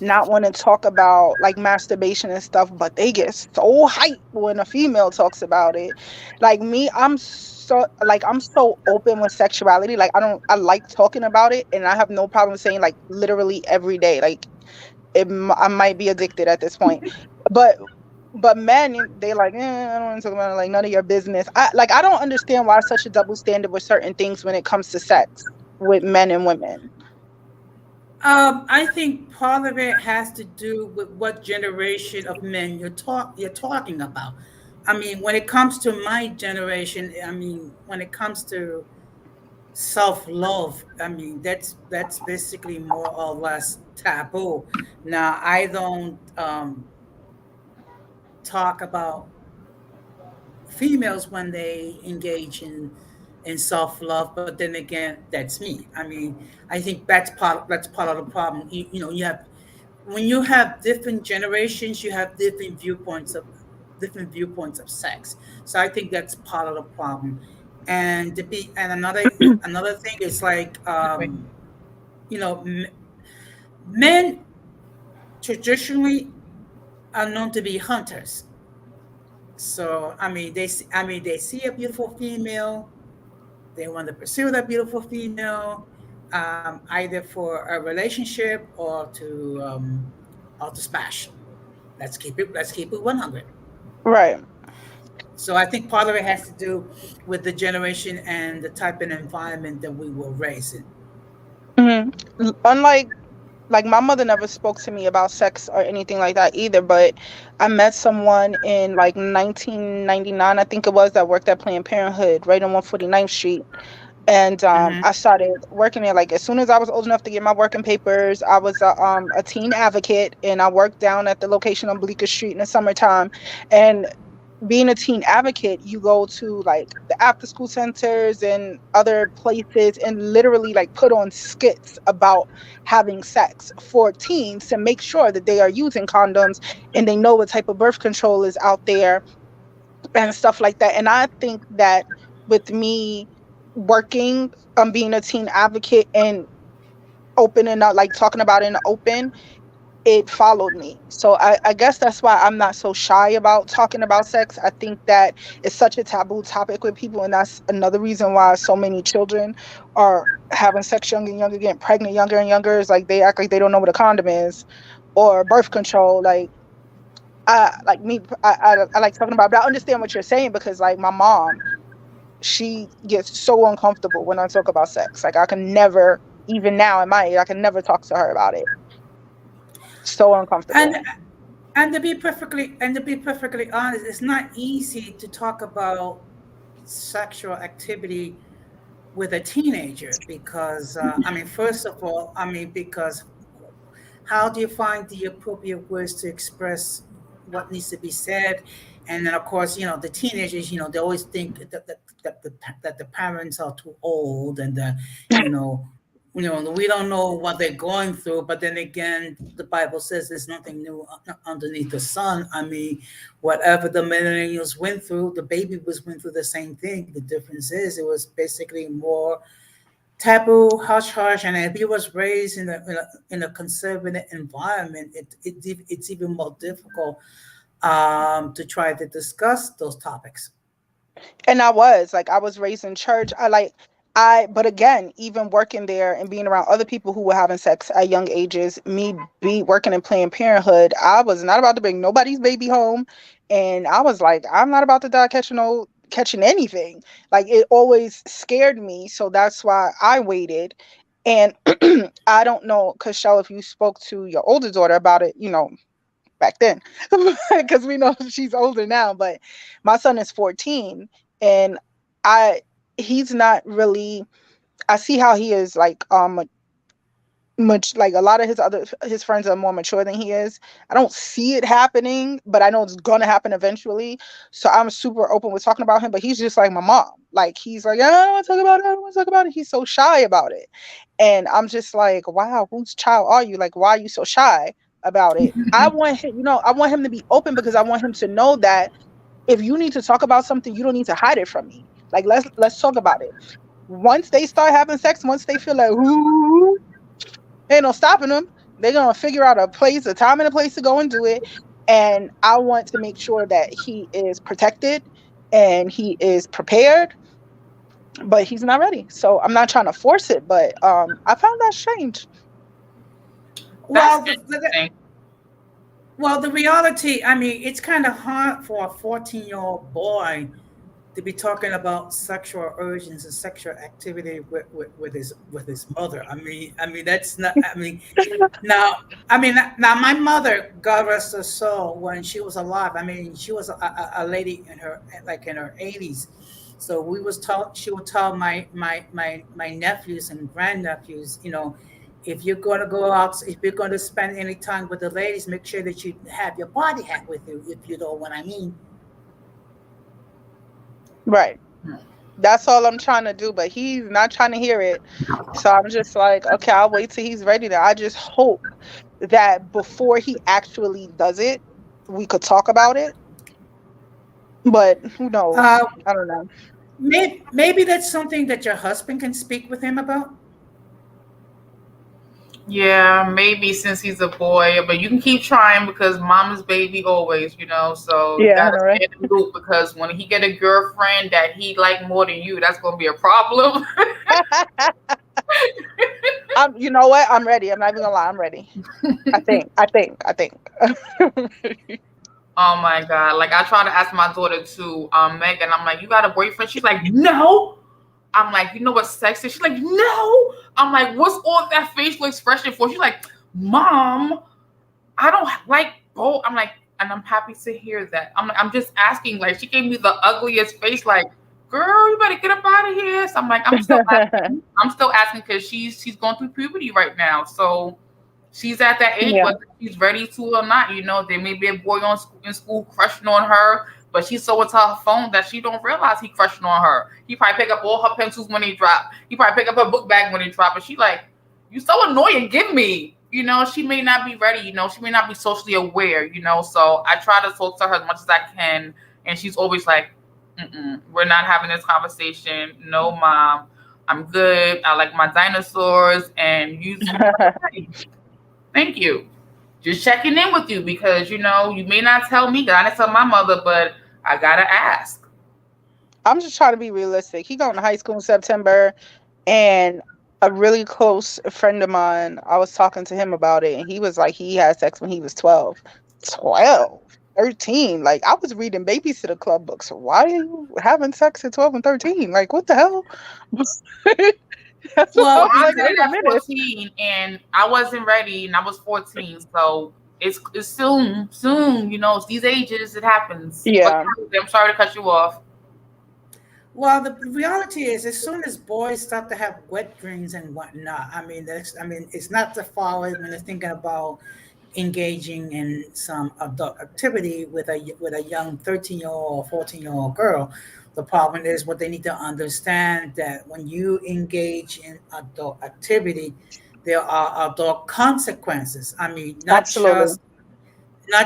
not want to talk about like masturbation and stuff, but they get so hyped when a female talks about it? Like me, I'm so open with sexuality. Like I like talking about it, and I have no problem saying like literally every day. Like I might be addicted at this point, but men, they like, I don't want to talk about it. Like none of your business. I don't understand why such a double standard with certain things when it comes to sex with men and women. I think part of it has to do with what generation of men you're talking about. I mean, when it comes to my generation, I mean, when it comes to self love, I mean, that's basically more or less taboo. Now, I don't talk about females when they engage in self love, but then again, that's me. I mean, I think that's part of the problem. You have when you have different generations, you have different viewpoints of sex. So I think that's part of the problem. And another thing is like you know m- men traditionally are known to be hunters. So I mean they see a beautiful female, they want to pursue that beautiful female, either for a relationship or to smash. Let's keep it 100. Right. So I think part of it has to do with the generation and the type of environment that we were raised in. Mhm. Unlike like my mother never spoke to me about sex or anything like that either, but I met someone in like 1999, I think it was, that worked at Planned Parenthood right on 149th Street. And Hmm. I started working there like as soon as I was old enough to get my working papers. I was a teen advocate, and I worked down at the location on Bleecker Street in the summertime. And being a teen advocate, you go to like the after school centers and other places and literally like put on skits about having sex for teens to make sure that they are using condoms and they know what type of birth control is out there and stuff like that. And I think that with me working, being a teen advocate and opening up, like talking about it in the open, it followed me. So I guess that's why I'm not so shy about talking about sex. I think that it's such a taboo topic with people, and that's another reason why so many children are having sex younger and younger, getting pregnant younger and younger. Is like they act like they don't know what a condom is or birth control. Like I like talking about it, but I understand what you're saying because like my mom, she gets so uncomfortable when I talk about sex. Like I can never, even now in my age, I can never talk to her about it. So And uncomfortable. and to be perfectly honest, it's not easy to talk about sexual activity with a teenager because I mean, first of all, I mean, because how do you find the appropriate words to express what needs to be said? And then, of course, the teenagers, they always think that the parents are too old, and you know, we don't know what they're going through. But then again, the Bible says there's nothing new underneath the sun. I mean, whatever the millennials went through, the baby was went through the same thing. The difference is it was basically more taboo, hush hush, and if he was raised in a conservative environment, it's even more difficult to try to discuss those topics. And I was raised in church. But again, even working there and being around other people who were having sex at young ages, me be working in Planned Parenthood, I was not about to bring nobody's baby home. And I was like, I'm not about to die catching anything. Like it always scared me. So that's why I waited. And I don't know, because Shell, if you spoke to your older daughter about it, back then, because we know she's older now, but my son is 14, and I he's not really, I see how he is like much like a lot of his friends are more mature than he is. I don't see it happening, but I know it's gonna happen eventually. So I'm super open with talking about him, but he's just like my mom. Like he's like, I don't want to talk about it, I don't want to talk about it. He's so shy about it. And I'm just like, wow, whose child are you? Like, why are you so shy? about it. I want him, I want him to be open because I want him to know that if you need to talk about something, you don't need to hide it from me. Like let's talk about it. Once they start having sex, once they feel like, ooh, ain't no stopping them. They're gonna figure out a time and a place to go and do it. And I want to make sure that he is protected and he is prepared, but he's not ready. So I'm not trying to force it, but I found that strange. Well, the reality, I mean, it's kind of hard for a 14-year-old boy to be talking about sexual urges and sexual activity with his mother. I mean that's not. I mean, now my mother, God rest her soul, when she was alive. I mean, she was a lady in her 80s. So she would tell my nephews and grandnephews, if you're going to go out, if you're going to spend any time with the ladies, make sure that you have your party hat with you, if you know what I mean. Right. That's all I'm trying to do, but he's not trying to hear it. So I'm just like, okay, I'll wait till he's ready to. I just hope that before he actually does it, we could talk about it. But who knows? I don't know. Maybe that's something that your husband can speak with him about. Yeah, maybe since he's a boy, but you can keep trying because mama's baby always, so you gotta stay in the loop because when he get a girlfriend that he like more than you, that's gonna be a problem. You know what? I'm ready. I'm not even gonna lie, I'm ready. I think. Oh my God. Like I try to ask my daughter too, Megan, I'm like, you got a boyfriend? She's like, no. I'm like, you know what sex is? She's like, no. I'm like, what's all that facial expression for? She's like, Mom, I don't like both. I'm like, and I'm happy to hear that. I'm like, I'm just asking. Like, she gave me the ugliest face. Like, girl, you better get up out of here. So I'm like, I'm still asking because she's going through puberty right now. So she's at that age whether she's ready to or not. There may be a boy in school crushing on her. But she's so into her phone that she don't realize he crushing on her. He probably pick up all her pencils when they drop. He probably pick up her book bag when they drop. And she like, you so annoying. Give me. She may not be ready. She may not be socially aware. So I try to talk to her as much as I can. And she's always like, we're not having this conversation. No, Mom. I'm good. I like my dinosaurs. And you. Thank you. Just checking in with you because, you may not tell me. I didn't tell my mother, but I got to ask. I'm just trying to be realistic. He going to high school in September, and a really close friend of mine, I was talking to him about it, and he was like, he had sex when he was 12. 13. Like, I was reading Babysitter Club books. Why are you having sex at 12 and 13? Like, what the hell? Well, I was 14 and I wasn't ready, and I was 14, so it's soon. It's these ages, it happens. Yeah. I'm sorry to cut you off. Well, the reality is, as soon as boys start to have wet dreams and whatnot, it's not the far away when they're thinking about engaging in some adult activity with a young 13-year-old or 14-year-old girl. The problem is what they need to understand that when you engage in adult activity, there are adult consequences. I mean, not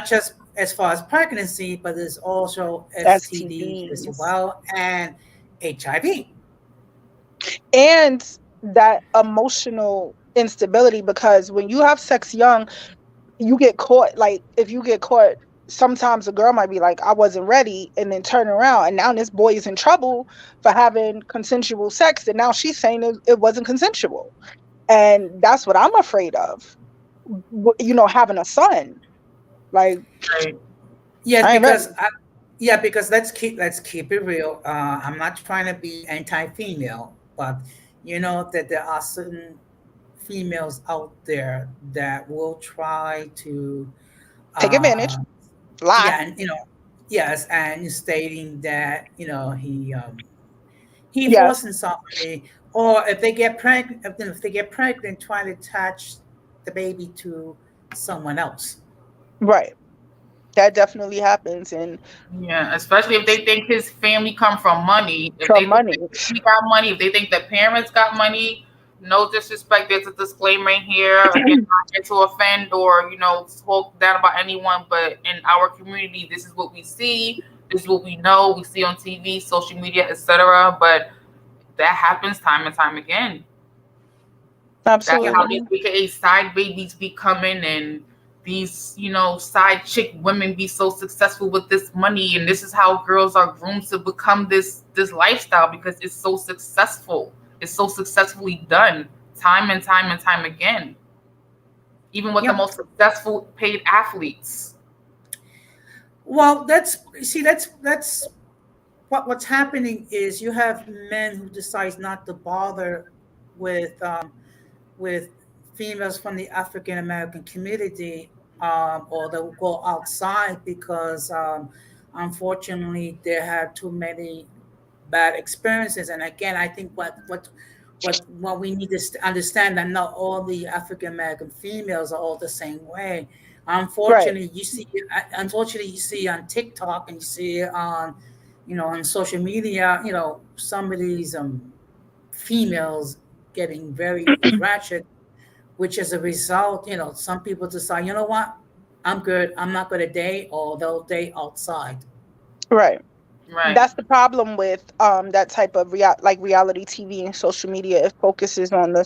just as far as pregnancy, but there's also STDs as well and HIV. And that emotional instability, because when you have sex young, you get caught. Like, if you get caught, sometimes a girl might be like, I wasn't ready, and then turn around, and now this boy is in trouble for having consensual sex, and now she's saying it wasn't consensual. And that's what I'm afraid of, having a son. Like, because let's keep it real. I'm not trying to be anti-female, but that there are certain females out there that will try to take advantage, lie. Yeah, and yes, and stating that he forcing something, or if they get pregnant, trying to attach the baby to someone else. Right. That definitely happens. And yeah, especially if they think his family come from money. If he got money, if they think the parents got money, No disrespect. There's a disclaimer here. Again, not here to offend or talk down about anyone, but in our community, this is what we see. This is what we know. We see on TV, social media, etc. But that happens time and time again. That's how Absolutely. these AKA side babies be coming, and these side chick women be so successful with this money, and this is how girls are groomed to become this lifestyle because it's so successful. It's so successfully done time and time and time again, even with the Yeah. most successful paid athletes. Well, that's what's happening is you have men who decide not to bother with with females from the African American community, or they'll go outside because unfortunately they have too many bad experiences. And again, I think what we need to understand that not all the African American females are all the same way. Right. Unfortunately, you see on TikTok and you see on, on social media, some of these females getting very ratchet, which as a result, some people decide, you know what, I'm good. I'm not going to date, or they'll date outside. Right. Right. That's the problem with that type of reality TV and social media. It focuses on the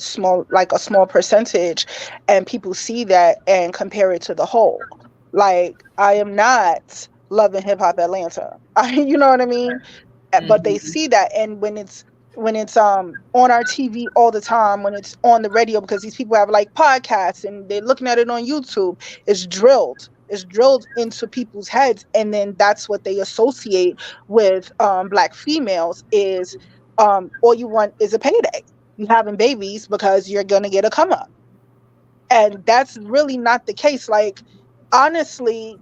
a small percentage, and people see that and compare it to the whole. Like, I am not loving Hip Hop Atlanta. You know what I mean? But they Mhm. see that, and when it's on our TV all the time, when it's on the radio, because these people have like podcasts and they're looking at it on YouTube, it's drilled into people's heads, and then that's what they associate with black females is all you want is a payday. You having babies because you're gonna get a come up, and that's really not the case. Like, honestly,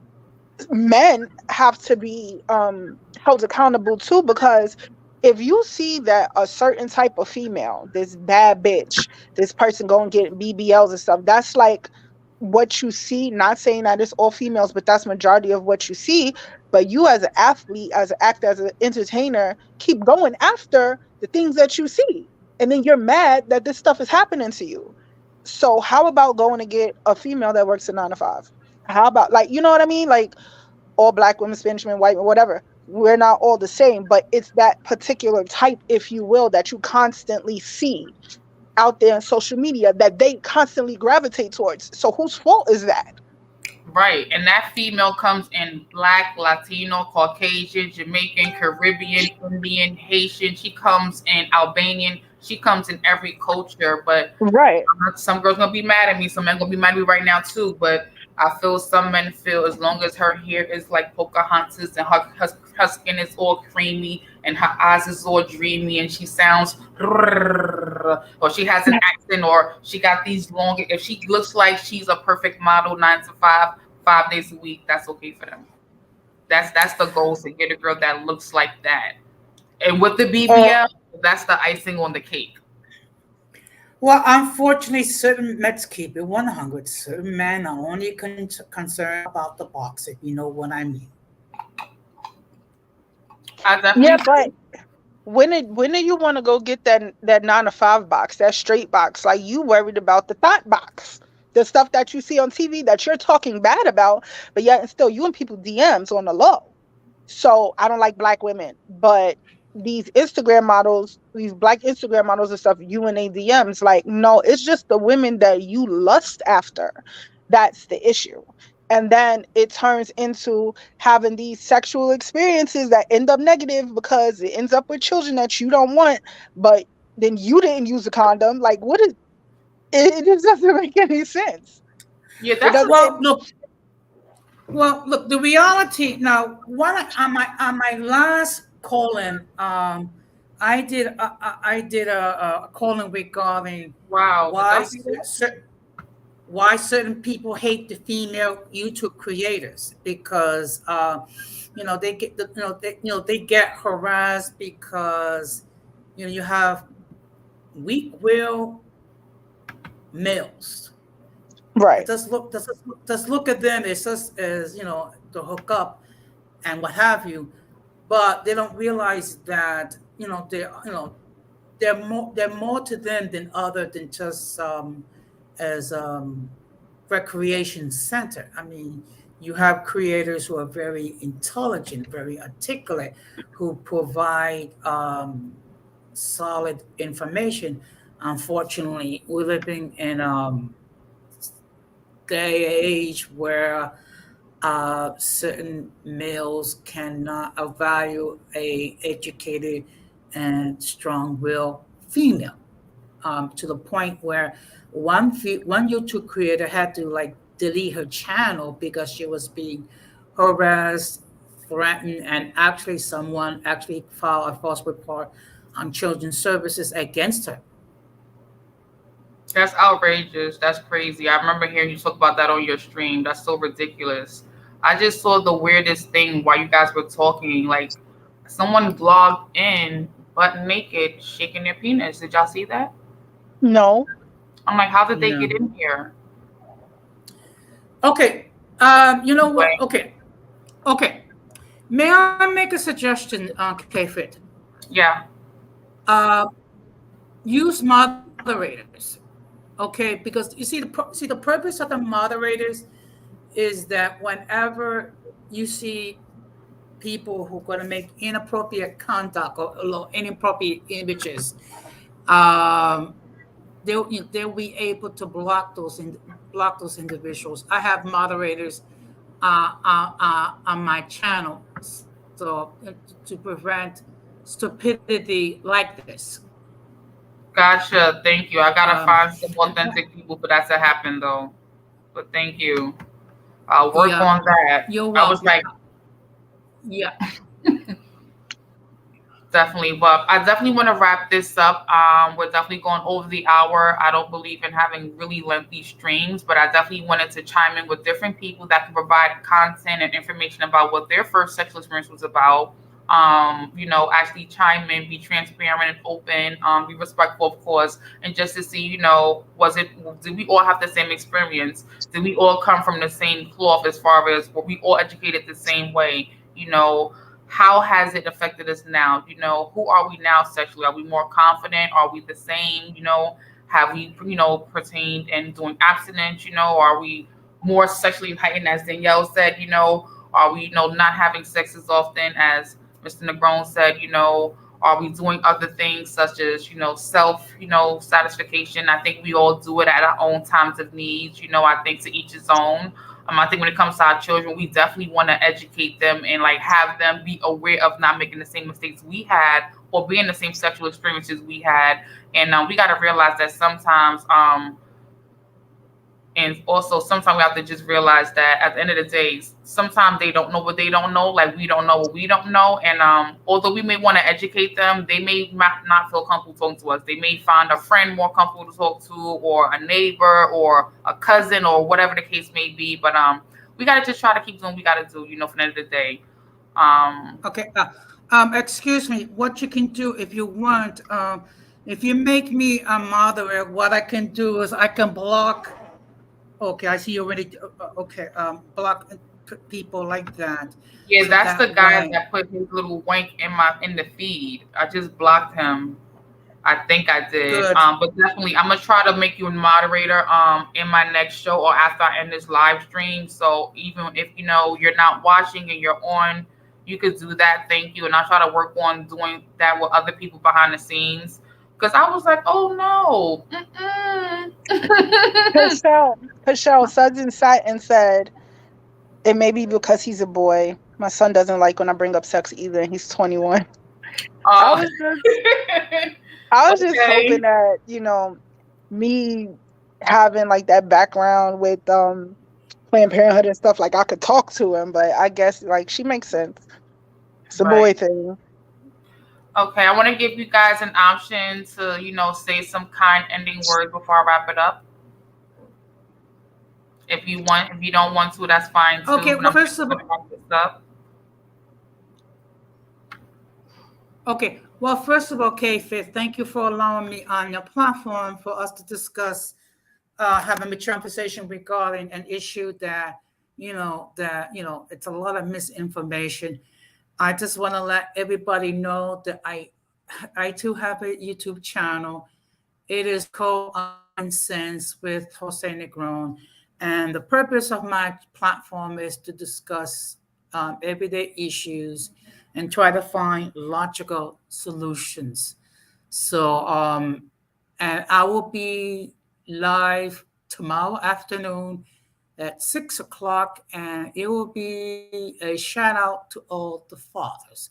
men have to be held accountable too, because if you see that a certain type of female, this bad bitch, this person going to get BBLs and stuff, that's like what you see. Not saying that it's all females, but that's majority of what you see. But you as an athlete, as an actor, as an entertainer, keep going after the things that you see, and then you're mad that this stuff is happening to you. So how about going to get a female that works a 9 to 5? How about, like, you know what I mean? Like, all black women, Spanish men, white men, whatever. We're not all the same, but it's that particular type, if you will, that you constantly see out there on social media that they constantly gravitate towards. So whose fault is that? Right. And that female comes in black, Latino, Caucasian, Jamaican, Caribbean, Indian, Haitian. She comes in Albanian. She comes in every culture. But Right. some girls gonna be mad at me. Some men gonna be mad at me right now too. But I feel some men feel as long as her hair is like Pocahontas and her skin is all creamy and her eyes is all dreamy and she sounds or she has an accent or she got these long. If she looks like she's a perfect model, 9 to 5, 5 days a week, that's okay for them. That's the goal, to get a girl that looks like that. And with the Uh, BBL, that's the icing on the cake. Well, unfortunately, certain let's keep it 100. Certain men are only concerned about the box, if you know what I mean. I yeah, definitely but when do you want to go get that 9 to 5 box, that straight box? Like, you worried about the thought box, the stuff that you see on TV that you're talking bad about, but yet and still you and people DMs on the low. So I don't like black women, but these Instagram models, these black Instagram models and stuff, you and they DMs, like, no, it's just the women that you lust after. That's the issue. And then it turns into having these sexual experiences that end up negative because it ends up with children that you don't want, but then you didn't use a condom. Like, what is it? It just doesn't make any sense. yeah, It that's a doesn't. Well, look. The reality now. One on my last call-in, I did a call-in regarding wow. The why W. certain people hate the female YouTube creators, because they get they get harassed because you have weak-willed males that Right. just look at them as just as to hook up and what have you, but they don't realize that they they're more to them than other than just as recreation center. I mean, you have creators who are very intelligent, very articulate, who provide solid information. Unfortunately, we're living in day age where certain males cannot value a educated and strong-willed female, to the point where one YouTube creator had to like delete her channel because she was being harassed, threatened, and actually someone actually filed a false report on children's services against her. That's outrageous. That's crazy. I remember hearing you talk about that on your stream. That's so ridiculous. I just saw the weirdest thing while you guys were talking. Like someone vlogged in butt naked, shaking their penis. Did y'all see that? No. I'm like, how did they No. get in here? Okay. You know what? Wait, Okay. Okay. May I make a suggestion, KFIT? yeah. Uh, Use moderators. Okay, because you see the purpose of the moderators is that whenever you see people who are going to make inappropriate conduct or inappropriate images, um, they'll be able to block those individuals. I have moderators on my channel, so to prevent stupidity like this. Gotcha. Thank you. I gotta Um, find some authentic people for that to happen though. But thank you. I'll work yeah, on that. you're I was welcome. like, Yeah. definitely, but I definitely want to wrap this up. We're definitely going over the hour. I don't believe in having really lengthy streams, but I definitely wanted to chime in with different people that can provide content and information about what their first sexual experience was about. Actually chime in, be transparent and open, be respectful, of course, and just to see, did we all have the same experience? Did we all come from the same cloth as far as were we all educated the same way? How has it affected us now? Who are we now sexually? Are we more confident? Are we the same? Have we, pertained and doing abstinence? Are we more sexually heightened, as Danielle said? Are we, not having sex as often as Mr. Negron said? Are we doing other things such as, self, satisfaction? I think we all do it at our own times of needs. I think to each his own. I think when it comes to our children, we definitely want to educate them and like have them be aware of not making the same mistakes we had or being the same sexual experiences we had. And we got to realize that sometimes, and also sometimes we have to just realize that at the end of the day, sometimes they don't know what they don't know, like we don't know what we don't know. And although we may want to educate them, they may not feel comfortable talking to us. They may find a friend more comfortable to talk to, or a neighbor or a cousin or whatever the case may be. But we gotta just try to keep doing what we gotta do, for the end of the day. Okay. Excuse me. What you can do if you want, if you make me a moderator, what I can do is I can block. Okay, I see you already. Okay, block people like that. Yeah, So that's the that guy way, that put his little wink in the feed. I just blocked him. I think I did. good. But definitely, I'm gonna try to make you a moderator in my next show or after I end this live stream. So even if you're not watching and you're on, you could do that. Thank you, and I'll try to work on doing that with other people behind the scenes. Because I was like, oh no. Michelle Sudden sat and said, it may be because he's a boy. My son doesn't like when I bring up sex either, and he's 21. I was just Okay. hoping that, me having like that background with Planned Parenthood and stuff, like I could talk to him, but I guess like she makes sense. It's a boy Right. thing. Okay, I want to give you guys an option to, say some kind ending words before I wrap it up. If you want, if you don't want to, that's fine too. Okay. But Well, I'm first just of gonna all, wrap this up. okay. Well, first of all, K-Fifth, thank you for allowing me on your platform for us to discuss, have a mature conversation regarding an issue that it's a lot of misinformation. I just want to let everybody know that I I too have a YouTube channel. It is called Sense with Jose Negron. And the purpose of my platform is to discuss everyday issues and try to find logical solutions. So, and I will be live tomorrow afternoon at 6 o'clock, and it will be a shout out to all the fathers,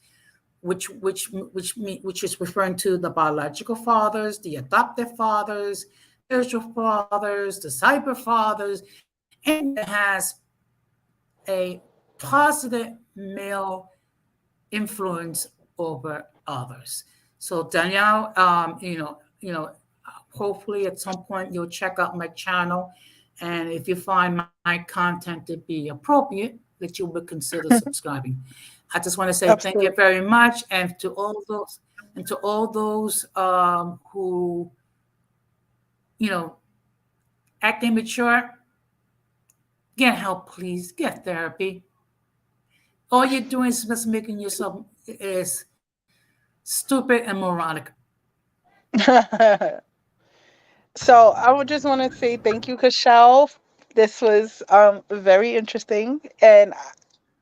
which is referring to the biological fathers, the adoptive fathers, spiritual fathers, the cyber fathers, and that has a positive male influence over others. So Danielle, hopefully at some point you'll check out my channel, and if you find my content to be appropriate, that you would consider subscribing. I just want to say thank you Absolutely. very much, and to all those who act immature, get help, please. Get therapy. All you're doing is just making yourself is stupid and moronic. So I would just want to say thank you, Cashel. This was very interesting, and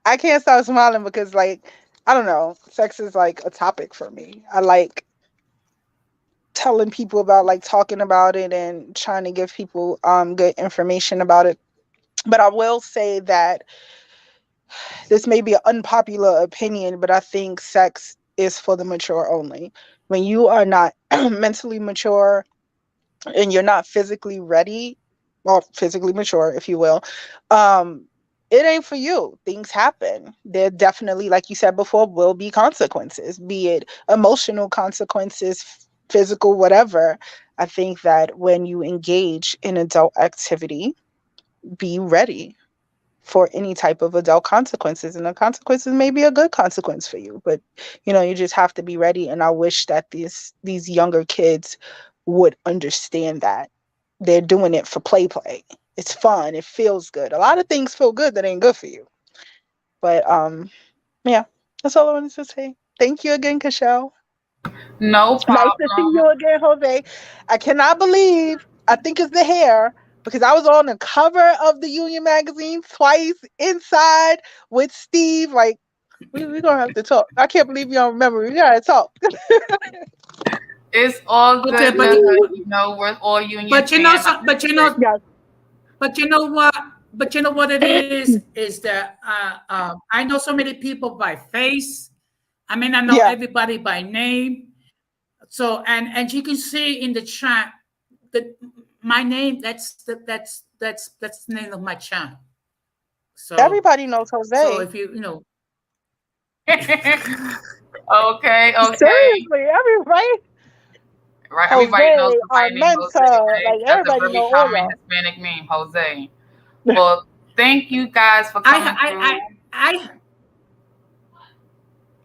I can't stop smiling because, like, I don't know, sex is like a topic for me. I like telling people about, like, talking about it and trying to give people good information about it. But I will say that this may be an unpopular opinion, but I think sex is for the mature only. When you are not mentally mature and you're not physically ready, or physically mature, if you will, it ain't for you. Things happen. There definitely, like you said before, will be consequences, be it emotional consequences, physical, whatever. I think that when you engage in adult activity, be ready for any type of adult consequences, and the consequences may be a good consequence for you, but you just have to be ready. And I wish that these younger kids would understand that they're doing it for play. It's fun, it feels good. A lot of things feel good that ain't good for you, but yeah, that's all I wanted to say. Thank you again, Cashel. No Nice to see problem. you again, Jose. I cannot believe, I think it's the hair, because I was on the cover of the Union magazine twice inside with Steve. Like, we gonna have to talk. I can't believe you don't remember. We gotta talk. It's all Okay, good. We're all union but you know fans. some, Yes. but you know what? But you know what it is that I know so many people by face. I mean, I know Yeah. everybody by name. So and you can see in the chat that my name. That's the name of my channel. So Everybody knows so Jose. if Okay. Seriously, everybody. Right. Everybody knows Jose, our somebody named Jose, mentor. right? Like, That's a everybody very know all common y'all. Hispanic name, Jose. Well, thank you guys for coming through. I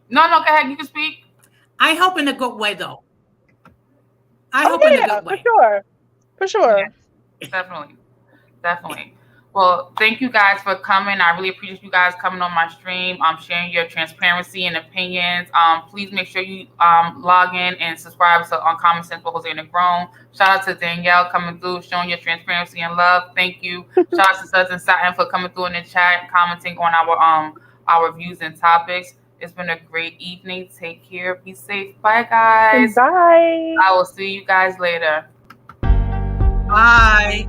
No, go ahead. You can speak. I hope in a good way though. I Oh hope in a yeah, good for way. sure. For Yeah, sure. definitely. Well, thank you guys for coming. I really appreciate you guys coming on my stream, sharing your transparency and opinions. Please make sure you log in and subscribe to Uncommon Sense with Jose Negron. Shout out to Danielle coming through, showing your transparency and love. Thank you. Shout out to Suds and Satin for coming through in the chat, commenting on our views and topics. It's been a great evening. Take care. Be safe. Bye, guys. Bye. I will see you guys later. Bye.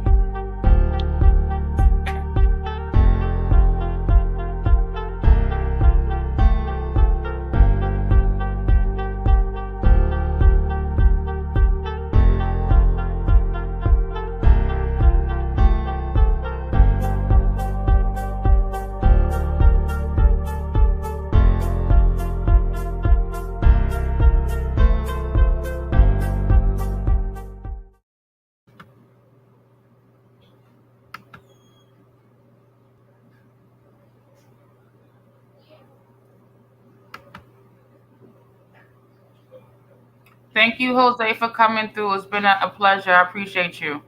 Thank you, Jose, for coming through. It's been a pleasure. I appreciate you.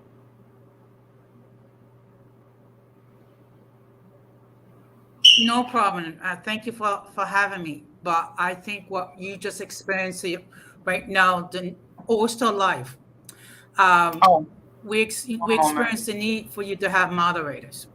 No problem. Thank you for having me. But I think what you just experienced right now, we're still alive. Oh, We experience the need for you to have moderators.